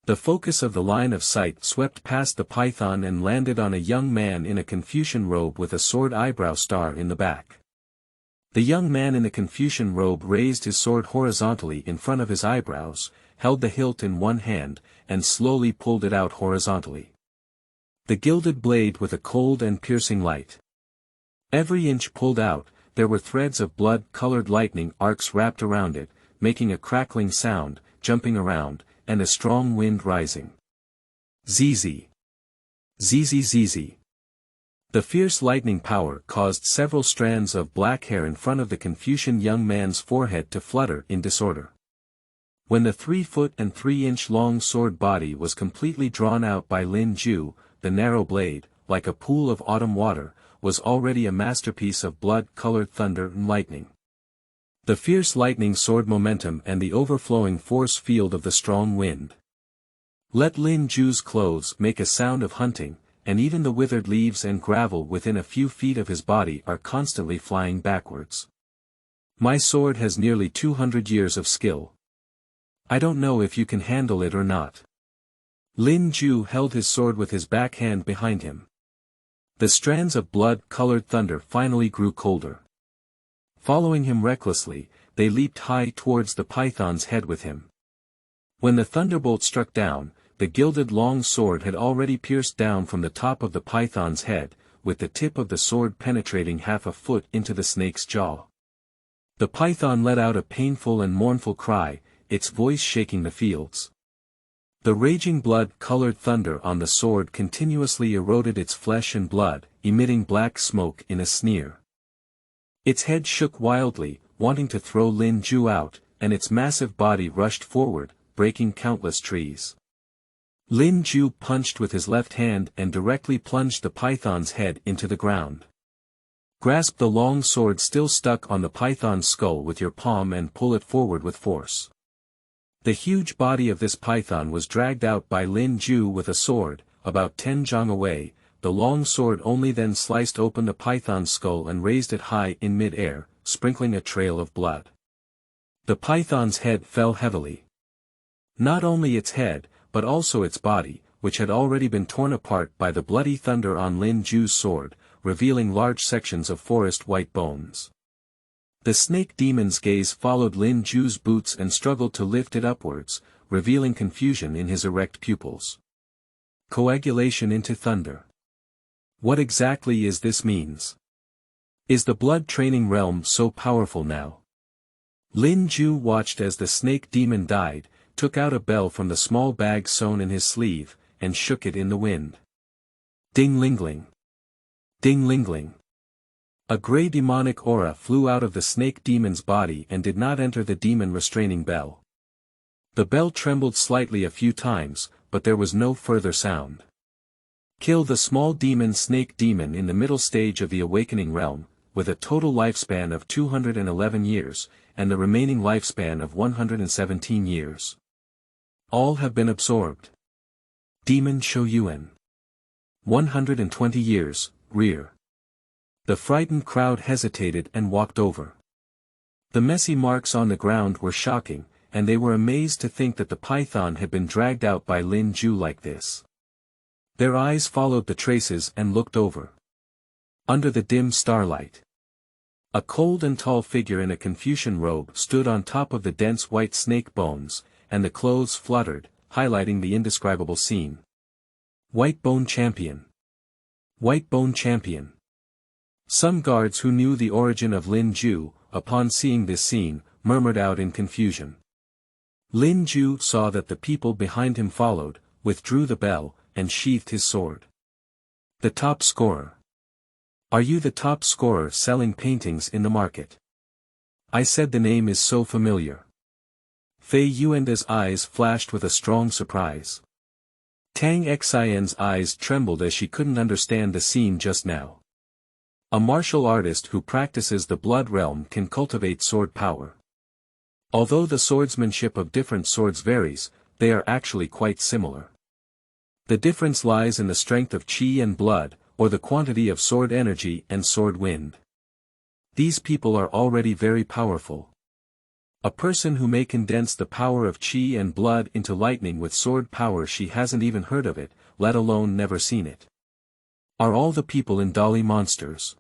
The focus of the line of sight swept past the python and landed on a young man in a Confucian robe with a sword eyebrow star in the back. The young man in the Confucian robe raised his sword horizontally in front of his eyebrows, held the hilt in one hand, and slowly pulled it out horizontally. The gilded blade with a cold and piercing light. Every inch pulled out, there were threads of blood-colored lightning arcs wrapped around it, making a crackling sound, jumping around, and a strong wind rising. Zizi. Zizi zizi. The fierce lightning power caused several strands of black hair in front of the Confucian young man's forehead to flutter in disorder. When the 3-foot and 3-inch long sword body was completely drawn out by Lin Jue, the narrow blade, like a pool of autumn water, was already a masterpiece of blood-colored thunder and lightning. The fierce lightning sword momentum and the overflowing force field of the strong wind. Let Lin Jue's clothes make a sound of hunting, and even the withered leaves and gravel within a few feet of his body are constantly flying backwards. My sword has nearly 200 years of skill. I don't know if you can handle it or not. Lin Jue held his sword with his back hand behind him. The strands of blood-colored thunder finally grew colder. Following him recklessly, they leaped high towards the python's head with him. When the thunderbolt struck down, the gilded long sword had already pierced down from the top of the python's head, with the tip of the sword penetrating half a foot into the snake's jaw. The python let out a painful and mournful cry, its voice shaking the fields. The raging blood-colored thunder on the sword continuously eroded its flesh and blood, emitting black smoke in a sneer. Its head shook wildly, wanting to throw Lin Jue out, and its massive body rushed forward, breaking countless trees. Lin Jue punched with his left hand and directly plunged the python's head into the ground. Grasp the long sword still stuck on the python's skull with your palm and pull it forward with force. The huge body of this python was dragged out by Lin Jue with a sword, about 10 jang away. The long sword only then sliced open the python's skull and raised it high in mid-air, sprinkling a trail of blood. The python's head fell heavily. Not only its head, but also its body, which had already been torn apart by the bloody thunder on Lin Jue's sword, revealing large sections of forest white bones. The snake demon's gaze followed Lin Jue's boots and struggled to lift it upwards, revealing confusion in his erect pupils. Coagulation into thunder. What exactly is this means? Is the blood training realm so powerful now? Lin Jue watched as the snake demon died, took out a bell from the small bag sewn in his sleeve, and shook it in the wind. Ding-ling-ling. Ding-ling-ling. A grey demonic aura flew out of the snake demon's body and did not enter the demon restraining bell. The bell trembled slightly a few times, but there was no further sound. Kill the small demon snake demon in the middle stage of the awakening realm, with a total lifespan of 211 years, and the remaining lifespan of 117 years. All have been absorbed. Demon Shou Yuan. 120 years, rear. The frightened crowd hesitated and walked over. The messy marks on the ground were shocking, and they were amazed to think that the python had been dragged out by Lin Jue like this. Their eyes followed the traces and looked over. Under the dim starlight, a cold and tall figure in a Confucian robe stood on top of the dense white snake bones, and the clothes fluttered, highlighting the indescribable scene. White Bone Champion. White Bone Champion. Some guards who knew the origin of Lin Jue, upon seeing this scene, murmured out in confusion. Lin Jue saw that the people behind him followed, withdrew the bell, and sheathed his sword. The top scorer. Are you the top scorer selling paintings in the market? I said the name is so familiar. Fei Yuan's eyes flashed with a strong surprise. Tang Xian's eyes trembled as she couldn't understand the scene just now. A martial artist who practices the blood realm can cultivate sword power. Although the swordsmanship of different swords varies, they are actually quite similar. The difference lies in the strength of qi and blood, or the quantity of sword energy and sword wind. These people are already very powerful. A person who may condense the power of qi and blood into lightning with sword power, she hasn't even heard of it, let alone never seen it. Are all the people in Dali monsters?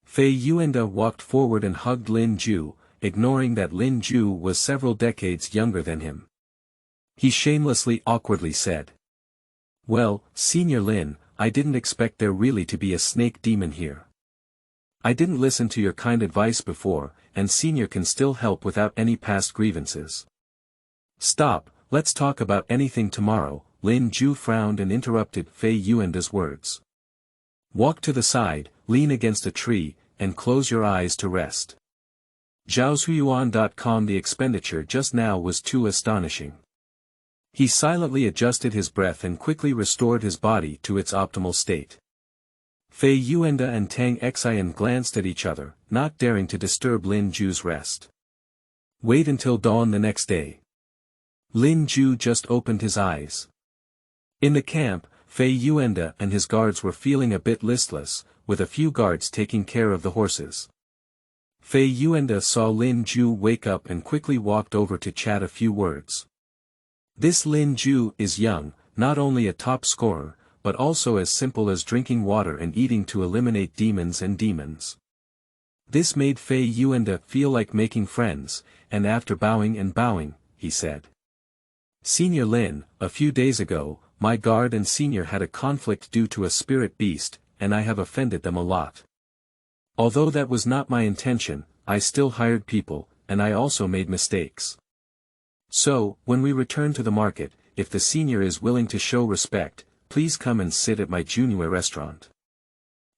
Fei Yuan walked forward and hugged Lin Jue, ignoring that Lin Jue was several decades younger than him. He shamelessly awkwardly said. Well, Senior Lin, I didn't expect there really to be a snake demon here. I didn't listen to your kind advice before, and Senior can still help without any past grievances. Stop, let's talk about anything tomorrow. Lin Jue frowned and interrupted Fei Yuan's words. Walk to the side, lean against a tree, and close your eyes to rest. Zhaozuiyuan.com. The expenditure just now was too astonishing. He silently adjusted his breath and quickly restored his body to its optimal state. Fei Yuan and Tang Xian glanced at each other, not daring to disturb Lin Jue's rest. Wait until dawn the next day. Lin Jue just opened his eyes. In the camp, Fei Yuan and his guards were feeling a bit listless, with a few guards taking care of the horses. Fei Yuan saw Lin Jue wake up and quickly walked over to chat a few words. This Lin Jue is young, not only a top scorer, but also as simple as drinking water and eating to eliminate demons and demons. This made Fei Yuan feel like making friends, and after bowing and bowing, he said. Senior Lin, a few days ago, my guard and senior had a conflict due to a spirit beast, and I have offended them a lot. Although that was not my intention, I still hired people, and I also made mistakes. So, when we return to the market, if the senior is willing to show respect, please come and sit at my junior restaurant.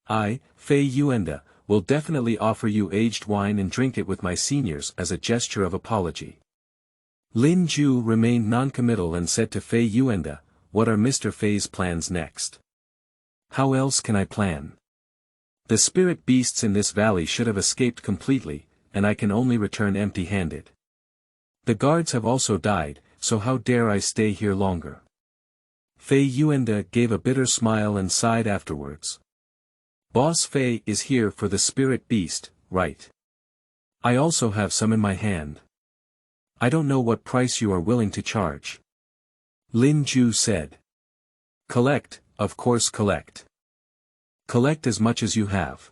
I, Fei Yuan, will definitely offer you aged wine and drink it with my seniors as a gesture of apology. Lin Jue remained non-committal and said to Fei Yuanda, "What are Mr. Fei's plans next? How else can I plan? The spirit beasts in this valley should have escaped completely, and I can only return empty-handed. The guards have also died, so how dare I stay here longer?" Fei Yuanda gave a bitter smile and sighed afterwards. "Boss Fei is here for the spirit beast, right? I also have some in my hand. I don't know what price you are willing to charge." Lin Jue said. "Collect, of course collect. Collect as much as you have.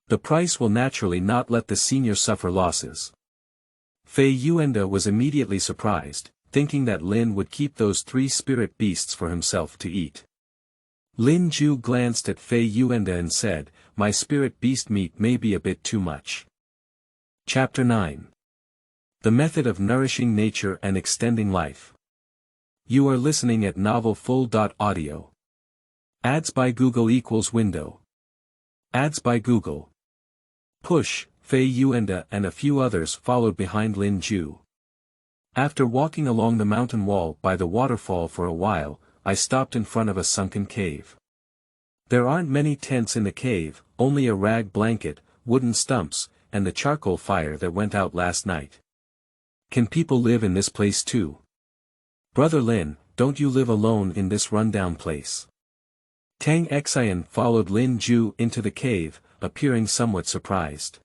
The price will naturally not let the senior suffer losses." Fei Yuanda was immediately surprised, thinking that Lin would keep those 3 spirit beasts for himself to eat. Lin Jue glanced at Fei Yuanda and said, "My spirit beast meat may be a bit too much." Chapter 9. The Method of Nourishing Nature and Extending Life. You are listening at novelfull.audio. Ads by Google equals window. Ads by Google. Push, Fei Yuanda and a few others followed behind Lin Jue. After walking along the mountain wall by the waterfall for a while, I stopped in front of a sunken cave. There aren't many tents in the cave, only a rag blanket, wooden stumps, and the charcoal fire that went out last night. Can people live in this place too? Brother Lin, don't you live alone in this rundown place? Tang Xian followed Lin Jue into the cave, appearing somewhat surprised.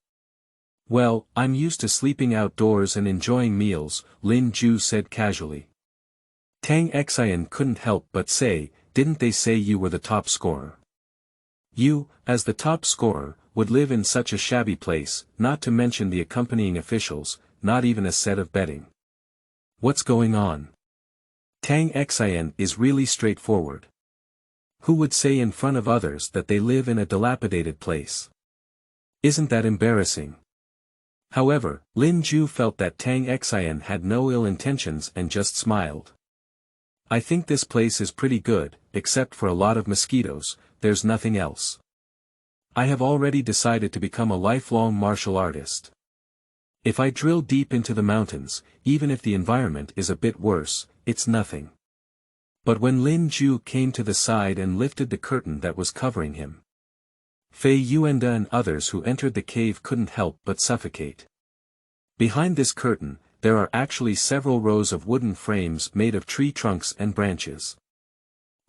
"Well, I'm used to sleeping outdoors and enjoying meals," Lin Jue said casually. Tang Xian couldn't help but say, "Didn't they say you were the top scorer? You, as the top scorer, would live in such a shabby place, not to mention the accompanying officials, not even a set of bedding. What's going on?" Tang Xian is really straightforward. Who would say in front of others that they live in a dilapidated place? Isn't that embarrassing? However, Lin Jue felt that Tang Xian had no ill intentions and just smiled. "I think this place is pretty good, except for a lot of mosquitoes, there's nothing else. I have already decided to become a lifelong martial artist. If I drill deep into the mountains, even if the environment is a bit worse, it's nothing." But when Lin Jue came to the side and lifted the curtain that was covering him, Fei Yuanda and others who entered the cave couldn't help but suffocate. Behind this curtain, there are actually several rows of wooden frames made of tree trunks and branches.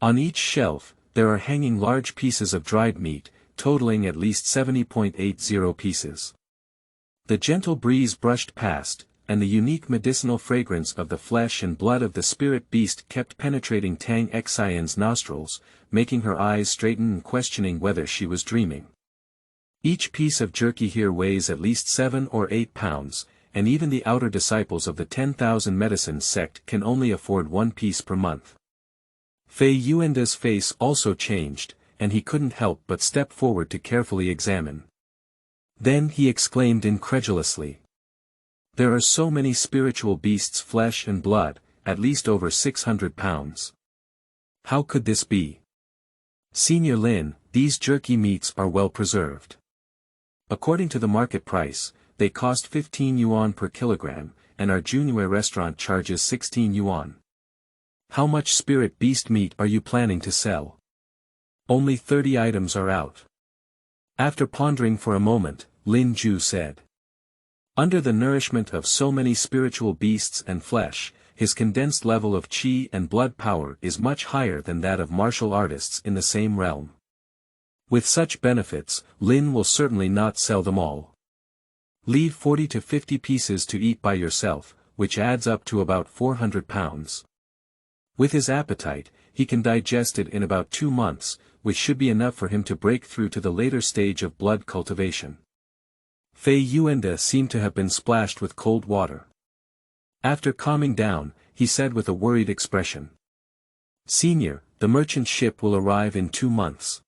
On each shelf, there are hanging large pieces of dried meat, totaling at least 70.80 pieces. The gentle breeze brushed past, and the unique medicinal fragrance of the flesh and blood of the spirit beast kept penetrating Tang Xian's nostrils, making her eyes straighten and questioning whether she was dreaming. Each piece of jerky here weighs at least 7 or 8 pounds, and even the outer disciples of the 10,000 medicine sect can only afford 1 piece per month. Fei Yuanda's face also changed, and he couldn't help but step forward to carefully examine. Then he exclaimed incredulously, "There are so many spiritual beasts' flesh and blood, at least over 600 pounds. How could this be? Senior Lin, these jerky meats are well preserved. According to the market price, they cost 15 yuan per kilogram, and our Junior restaurant charges 16 yuan. How much spirit beast meat are you planning to sell? Only 30 items are out." After pondering for a moment, Lin Jue said. Under the nourishment of so many spiritual beasts and flesh, his condensed level of qi and blood power is much higher than that of martial artists in the same realm. With such benefits, Lin will certainly not sell them all. Leave 40 to 50 pieces to eat by yourself, which adds up to about 400 pounds. With his appetite, he can digest it in about 2 months, which should be enough for him to break through to the later stage of blood cultivation. Fei Yuanda seemed to have been splashed with cold water. After calming down, he said with a worried expression, "Senior, the merchant ship will arrive in 2 months.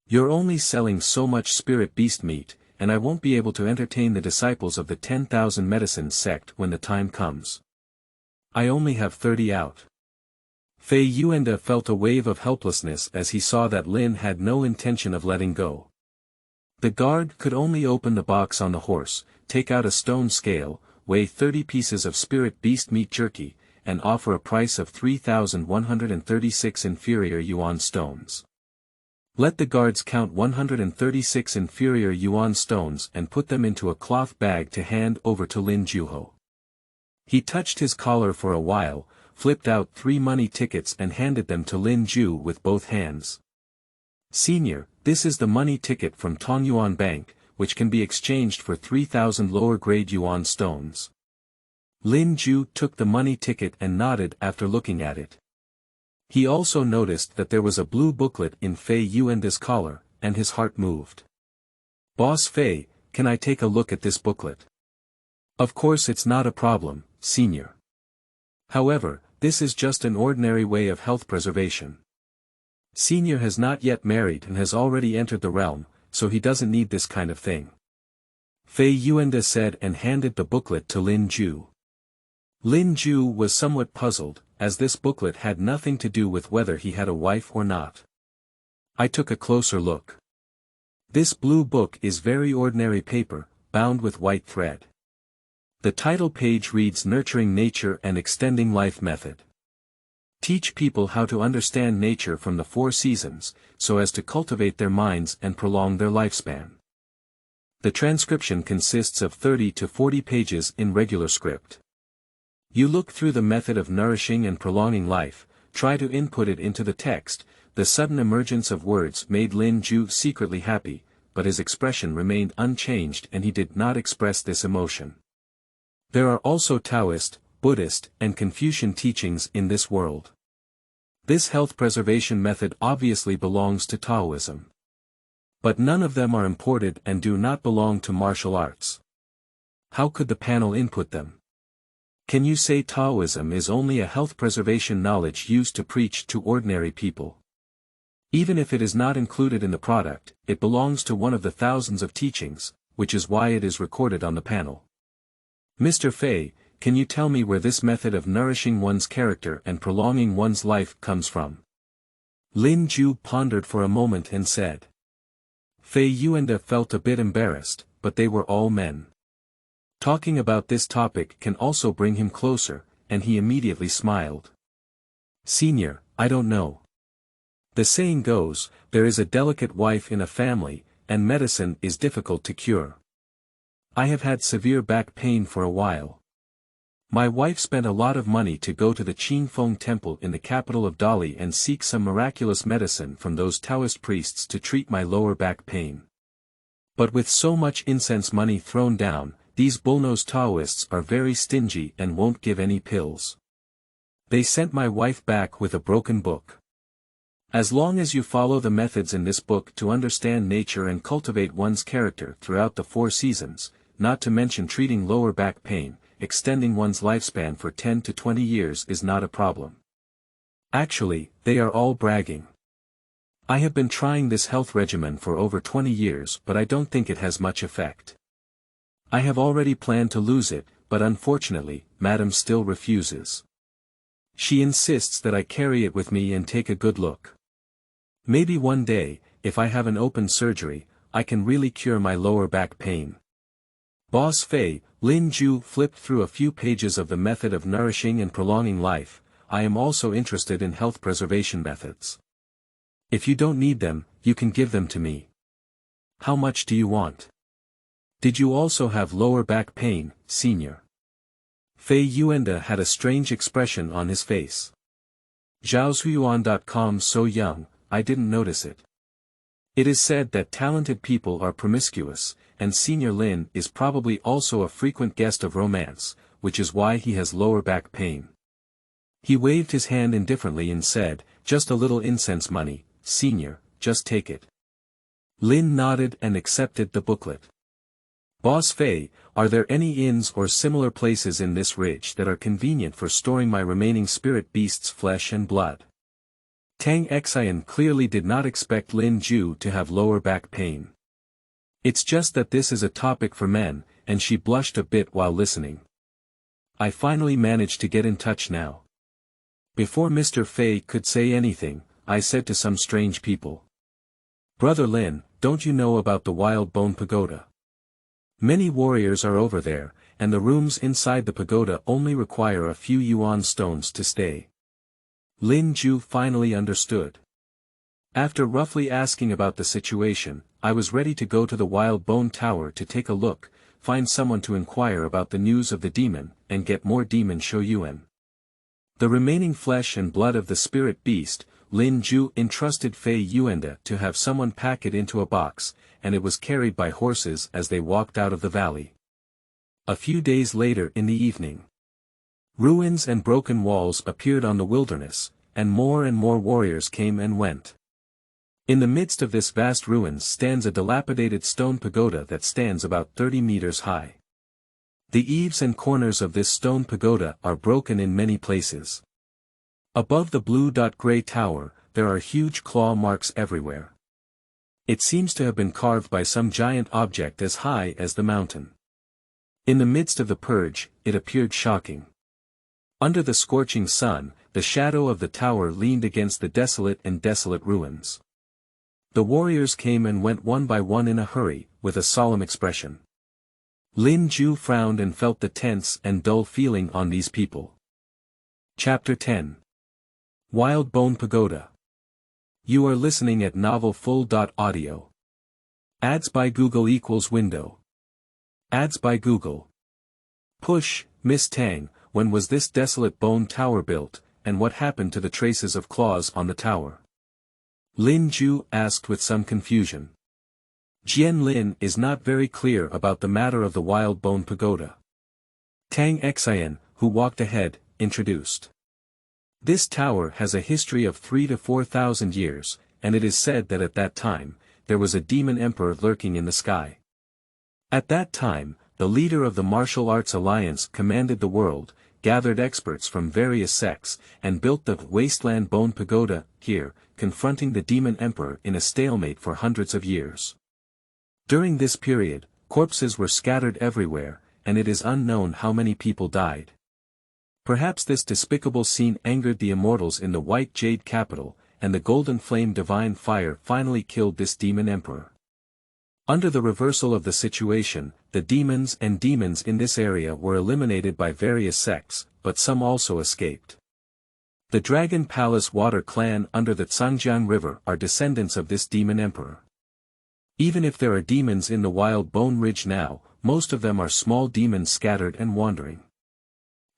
You're only selling so much spirit beast meat, and I won't be able to entertain the disciples of the 10,000 medicine sect when the time comes. I only have 30 out." Fei Yuanda felt a wave of helplessness as he saw that Lin had no intention of letting go. The guard could only open the box on the horse, take out a stone scale, weigh 30 pieces of spirit beast meat jerky, and offer a price of 3,136 inferior yuan stones. Let the guards count 136 inferior yuan stones and put them into a cloth bag to hand over to Lin Jue. He touched his collar for a while, flipped out 3 money tickets and handed them to Lin Jue with both hands. Senior, this is the money ticket from Tongyuan Bank, which can be exchanged for 3,000 lower-grade yuan stones. Lin Jue took the money ticket and nodded after looking at it. He also noticed that there was a blue booklet in Fei Yuan's collar, and his heart moved. Boss Fei, can I take a look at this booklet? Of course it's not a problem, Senior. However, this is just an ordinary way of health preservation. Senior has not yet married and has already entered the realm, so he doesn't need this kind of thing. Fei Yuan said and handed the booklet to Lin Jue. Lin Jue was somewhat puzzled, as this booklet had nothing to do with whether he had a wife or not. I took a closer look. This blue book is very ordinary paper, bound with white thread. The title page reads Nurturing Nature and Extending Life Method. Teach people how to understand nature from the 4 seasons, so as to cultivate their minds and prolong their lifespan. The transcription consists of 30 to 40 pages in regular script. You look through the method of nourishing and prolonging life, try to input it into the text. The sudden emergence of words made Lin Jue secretly happy, but his expression remained unchanged and he did not express this emotion. There are also Taoist, Buddhist, and Confucian teachings in this world. This health preservation method obviously belongs to Taoism. But none of them are imported and do not belong to martial arts. How could the panel input them? Can you say Taoism is only a health preservation knowledge used to preach to ordinary people? Even if it is not included in the product, it belongs to one of the thousands of teachings, which is why it is recorded on the panel. Mr. Fei, can you tell me where this method of nourishing one's character and prolonging one's life comes from? Lin Jue pondered for a moment and said. Fei Yuan felt a bit embarrassed, but they were all men. Talking about this topic can also bring him closer, and he immediately smiled. Senior, I don't know. The saying goes, there is a delicate wife in a family, and medicine is difficult to cure. I have had severe back pain for a while. My wife spent a lot of money to go to the Qingfeng Temple in the capital of Dali and seek some miraculous medicine from those Taoist priests to treat my lower back pain. But with so much incense money thrown down, these bullnosed Taoists are very stingy and won't give any pills. They sent my wife back with a broken book. As long as you follow the methods in this book to understand nature and cultivate one's character throughout the 4 seasons, not to mention treating lower back pain, extending one's lifespan for 10 to 20 years is not a problem. Actually, they are all bragging. I have been trying this health regimen for over 20 years but I don't think it has much effect. I have already planned to lose it, but unfortunately, Madam still refuses. She insists that I carry it with me and take a good look. Maybe one day, if I have an open surgery, I can really cure my lower back pain. Boss Fei, Lin Jue flipped through a few pages of the method of nourishing and prolonging life. I am also interested in health preservation methods. If you don't need them, you can give them to me. How much do you want? Did you also have lower back pain, Senior? Fei Yuan had a strange expression on his face. Zhaozuiyuan.com so young, I didn't notice it. It is said that talented people are promiscuous, and Senior Lin is probably also a frequent guest of romance, which is why he has lower back pain. He waved his hand indifferently and said, just a little incense money, Senior, just take it. Lin nodded and accepted the booklet. Boss Fei, are there any inns or similar places in this ridge that are convenient for storing my remaining spirit beast's flesh and blood? Tang Xian clearly did not expect Lin Jue to have lower back pain. It's just that this is a topic for men, and she blushed a bit while listening. I finally managed to get in touch now. Before Mr. Fei could say anything, I said to some strange people. Brother Lin, don't you know about the Wild Bone Pagoda? Many warriors are over there, and the rooms inside the pagoda only require a few yuan stones to stay. Lin Jue finally understood. After roughly asking about the situation, I was ready to go to the Wild Bone Tower to take a look, find someone to inquire about the news of the demon, and get more demon show yuan. The remaining flesh and blood of the spirit beast, Lin Jue entrusted Fei Yuanda to have someone pack it into a box, and it was carried by horses as they walked out of the valley. A few days later in the evening, ruins and broken walls appeared on the wilderness, and more warriors came and went. In the midst of this vast ruins stands a dilapidated stone pagoda that stands about 30 meters high. The eaves and corners of this stone pagoda are broken in many places. Above the blue-gray tower, there are huge claw marks everywhere. It seems to have been carved by some giant object as high as the mountain. In the midst of the purge, it appeared shocking. Under the scorching sun, the shadow of the tower leaned against the desolate ruins. The warriors came and went one by one in a hurry, with a solemn expression. Lin Jue frowned and felt the tense and dull feeling on these people. Chapter 10. Wild Bone Pagoda. You are listening at novelfull.audio. Ads by Google equals window. Ads by Google. Push, Miss Tang, when was this desolate bone tower built, and what happened to the traces of claws on the tower? Lin Jue asked with some confusion. Jian Lin is not very clear about the matter of the Wild Bone Pagoda. Tang Xian, who walked ahead, introduced. This tower has a history of 3,000 to 4,000 years, and it is said that at that time, there was a demon emperor lurking in the sky. At that time, the leader of the martial arts alliance commanded the world, gathered experts from various sects, and built the Wasteland Bone Pagoda here, confronting the demon emperor in a stalemate for hundreds of years. During this period, corpses were scattered everywhere, and it is unknown how many people died. Perhaps this despicable scene angered the immortals in the White Jade capital, and the golden flame divine fire finally killed this demon emperor. Under the reversal of the situation, the demons in this area were eliminated by various sects, but some also escaped. The Dragon Palace Water clan under the Zhangjiang River are descendants of this demon emperor. Even if there are demons in the Wild Bone Ridge now, most of them are small demons scattered and wandering.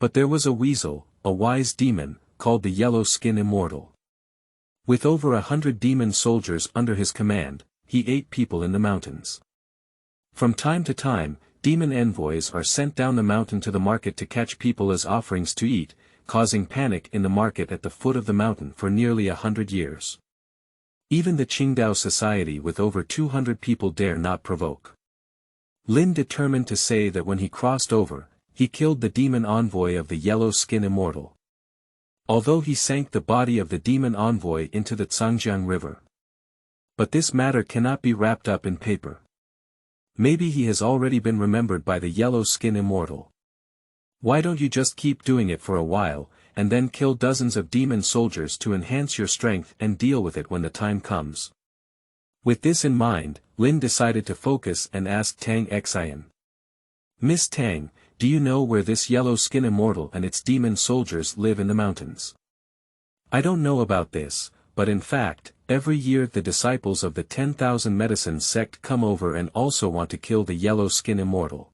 But there was a weasel, a wise demon, called the Yellow Skin Immortal. With over 100 demon soldiers under his command, he ate people in the mountains. From time to time, demon envoys are sent down the mountain to the market to catch people as offerings to eat, causing panic in the market at the foot of the mountain for nearly 100 years. Even the Qingdao society with over 200 people dare not provoke. Lin determined to say that when he crossed over, he killed the demon envoy of the Yellow Skin Immortal. Although he sank the body of the demon envoy into the Zhangjiang River. But this matter cannot be wrapped up in paper. Maybe he has already been remembered by the Yellow Skin Immortal. Why don't you just keep doing it for a while, and then kill dozens of demon soldiers to enhance your strength and deal with it when the time comes? With this in mind, Lin decided to focus and asked Tang Xian. Miss Tang, do you know where this Yellow Skin Immortal and its demon soldiers live in the mountains? I don't know about this, but in fact, every year the disciples of the 10,000 Medicine sect come over and also want to kill the Yellow Skin Immortal.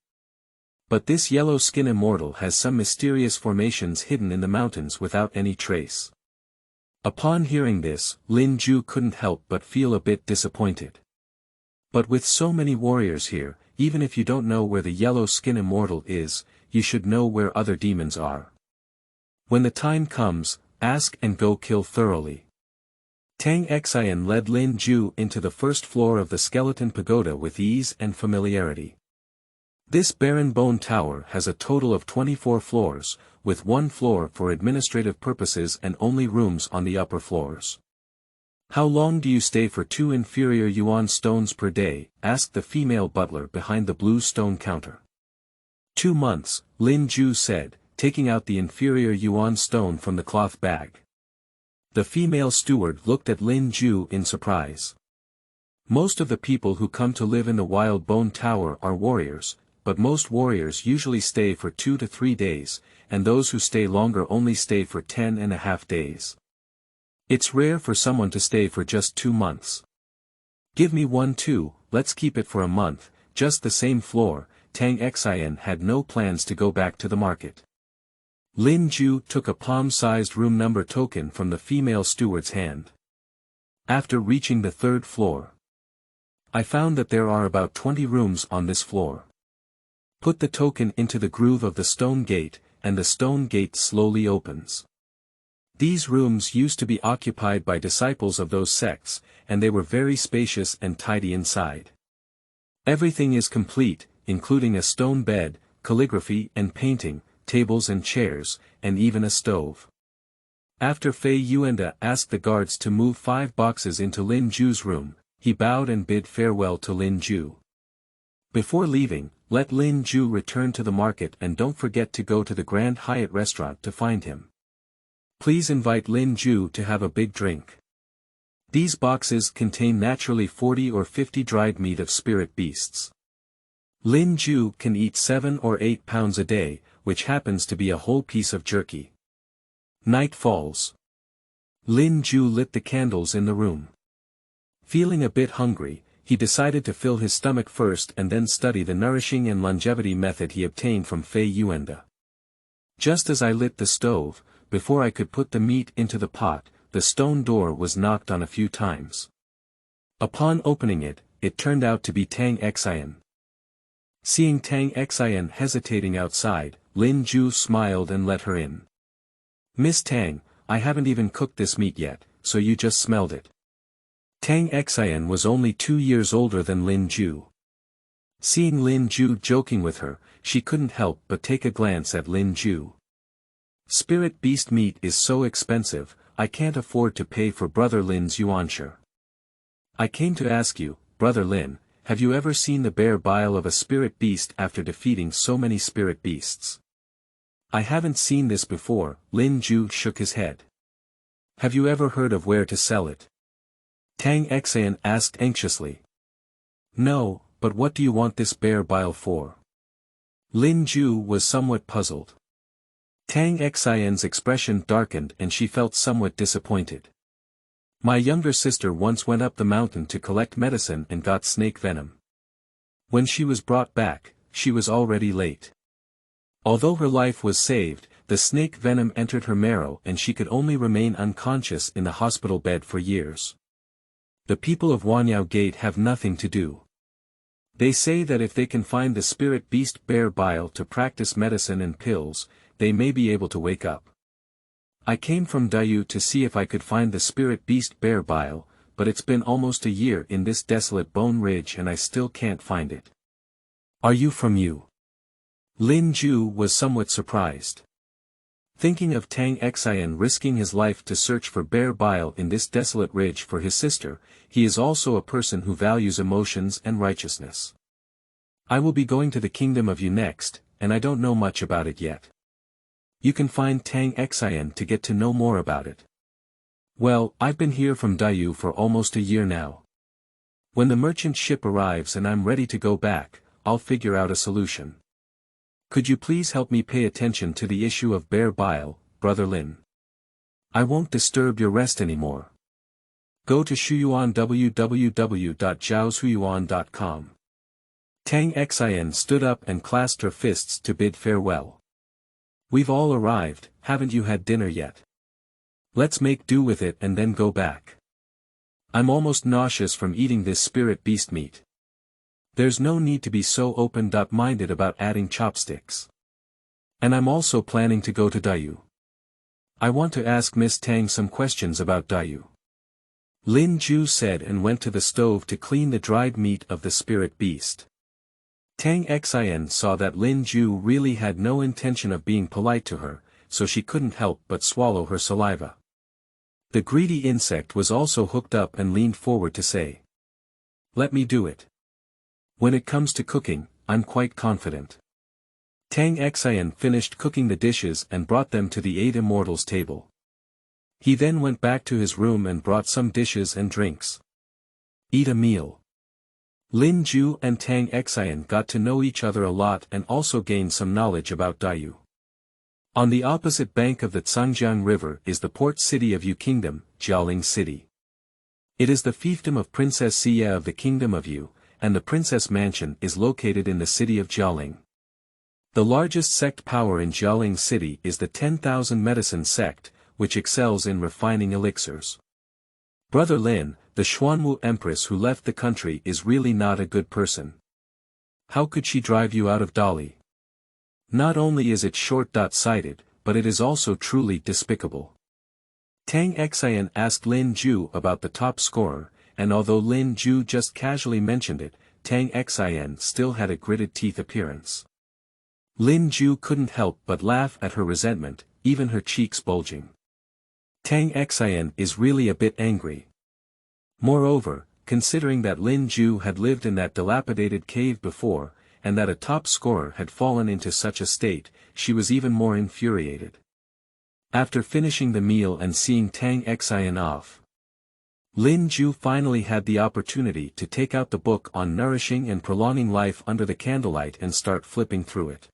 But this Yellow Skin Immortal has some mysterious formations hidden in the mountains without any trace. Upon hearing this, Lin Jue couldn't help but feel a bit disappointed. But with so many warriors here, even if you don't know where the Yellow Skin Immortal is, you should know where other demons are. When the time comes, ask and go kill thoroughly. Tang Xian led Lin Jue into the first floor of the skeleton pagoda with ease and familiarity. This barren bone tower has a total of 24 floors, with one floor for administrative purposes and only rooms on the upper floors. How long do you stay for 2 inferior yuan stones per day? Asked the female butler behind the blue stone counter. 2 months, Lin Jue said, taking out the inferior yuan stone from the cloth bag. The female steward looked at Lin Jue in surprise. Most of the people who come to live in the Wild Bone Tower are warriors, but most warriors usually stay for 2 to 3 days, and those who stay longer only stay for 10.5 days. It's rare for someone to stay for just 2 months. Give me one too, let's keep it for a month, just the same floor. Tang Xian had no plans to go back to the market. Lin Jue took a palm-sized room number token from the female steward's hand. After reaching the 3rd floor, I found that there are about 20 rooms on this floor. Put the token into the groove of the stone gate, and the stone gate slowly opens. These rooms used to be occupied by disciples of those sects, and they were very spacious and tidy inside. Everything is complete, including a stone bed, calligraphy and painting, tables and chairs, and even a stove. After Fei Yuan asked the guards to move 5 boxes into Lin Jue's room, he bowed and bid farewell to Lin Jue. Before leaving, let Lin Jue return to the market and don't forget to go to the Grand Hyatt restaurant to find him. Please invite Lin Jue to have a big drink. These boxes contain naturally 40 or 50 dried meat of spirit beasts. Lin Jue can eat 7 or 8 pounds a day, which happens to be a whole piece of jerky. Night falls. Lin Jue lit the candles in the room. Feeling a bit hungry, he decided to fill his stomach first and then study the nourishing and longevity method he obtained from Fei Yuan. Just as I lit the stove, before I could put the meat into the pot, the stone door was knocked on a few times. Upon opening it, it turned out to be Tang Xian. Seeing Tang Xian hesitating outside, Lin Jue smiled and let her in. Miss Tang, I haven't even cooked this meat yet, so you just smelled it. Tang Xian was only 2 years older than Lin Jue. Seeing Lin Jue joking with her, she couldn't help but take a glance at Lin Jue. Spirit beast meat is so expensive, I can't afford to pay for Brother Lin's yuanshare. I came to ask you, Brother Lin, have you ever seen the bare bile of a spirit beast after defeating so many spirit beasts? I haven't seen this before, Lin Jue shook his head. Have you ever heard of where to sell it? Tang Xian asked anxiously. No, but what do you want this bare bile for? Lin Jue was somewhat puzzled. Tang Xian's expression darkened and she felt somewhat disappointed. My younger sister once went up the mountain to collect medicine and got snake venom. When she was brought back, she was already late. Although her life was saved, the snake venom entered her marrow and she could only remain unconscious in the hospital bed for years. The people of Wanyao Gate have nothing to do. They say that if they can find the spirit beast bare bile to practice medicine and pills, they may be able to wake up. I came from Dayu to see if I could find the spirit beast bare bile, but it's been almost a year in this desolate bone ridge and I still can't find it. Are you from Yu? Lin Jue was somewhat surprised. Thinking of Tang Xian risking his life to search for bare bile in this desolate ridge for his sister, he is also a person who values emotions and righteousness. I will be going to the kingdom of Yu next, and I don't know much about it yet. You can find Tang Xian to get to know more about it. Well, I've been here from Dayu for almost a year now. When the merchant ship arrives and I'm ready to go back, I'll figure out a solution. Could you please help me pay attention to the issue of bare bile, Brother Lin? I won't disturb your rest anymore. Go to Shuyuan www.jiaoshuyuan.com. Tang Xian stood up and clasped her fists to bid farewell. We've all arrived, haven't you had dinner yet? Let's make do with it and then go back. I'm almost nauseous from eating this spirit beast meat. There's no need to be so open-minded about adding chopsticks. And I'm also planning to go to Dayu. I want to ask Miss Tang some questions about Dayu. Lin Jue said and went to the stove to clean the dried meat of the spirit beast. Tang Xian saw that Lin Jue really had no intention of being polite to her, so she couldn't help but swallow her saliva. The greedy insect was also hooked up and leaned forward to say, "Let me do it. When it comes to cooking, I'm quite confident." Tang Xian finished cooking the dishes and brought them to the 8 immortals table. He then went back to his room and brought some dishes and drinks. Eat a meal. Lin Jue and Tang Xian got to know each other a lot and also gained some knowledge about Dayu. On the opposite bank of the Zhangjiang River is the port city of Yu Kingdom, Jiaoling City. It is the fiefdom of Princess Xia of the Kingdom of Yu, and the Princess Mansion is located in the city of Jiaoling. The largest sect power in Jiaoling City is the 10,000 Medicine sect, which excels in refining elixirs. Brother Lin, the Xuanwu Empress who left the country is really not a good person. How could she drive you out of Dali? Not only is it short-sighted, but it is also truly despicable. Tang Xian asked Lin Jue about the top scorer, and although Lin Jue just casually mentioned it, Tang Xian still had a gritted teeth appearance. Lin Jue couldn't help but laugh at her resentment, even her cheeks bulging. Tang Xian is really a bit angry. Moreover, considering that Lin Jue had lived in that dilapidated cave before, and that a top scorer had fallen into such a state, she was even more infuriated. After finishing the meal and seeing Tang Xian off, Lin Jue finally had the opportunity to take out the book on nourishing and prolonging life under the candlelight and start flipping through it.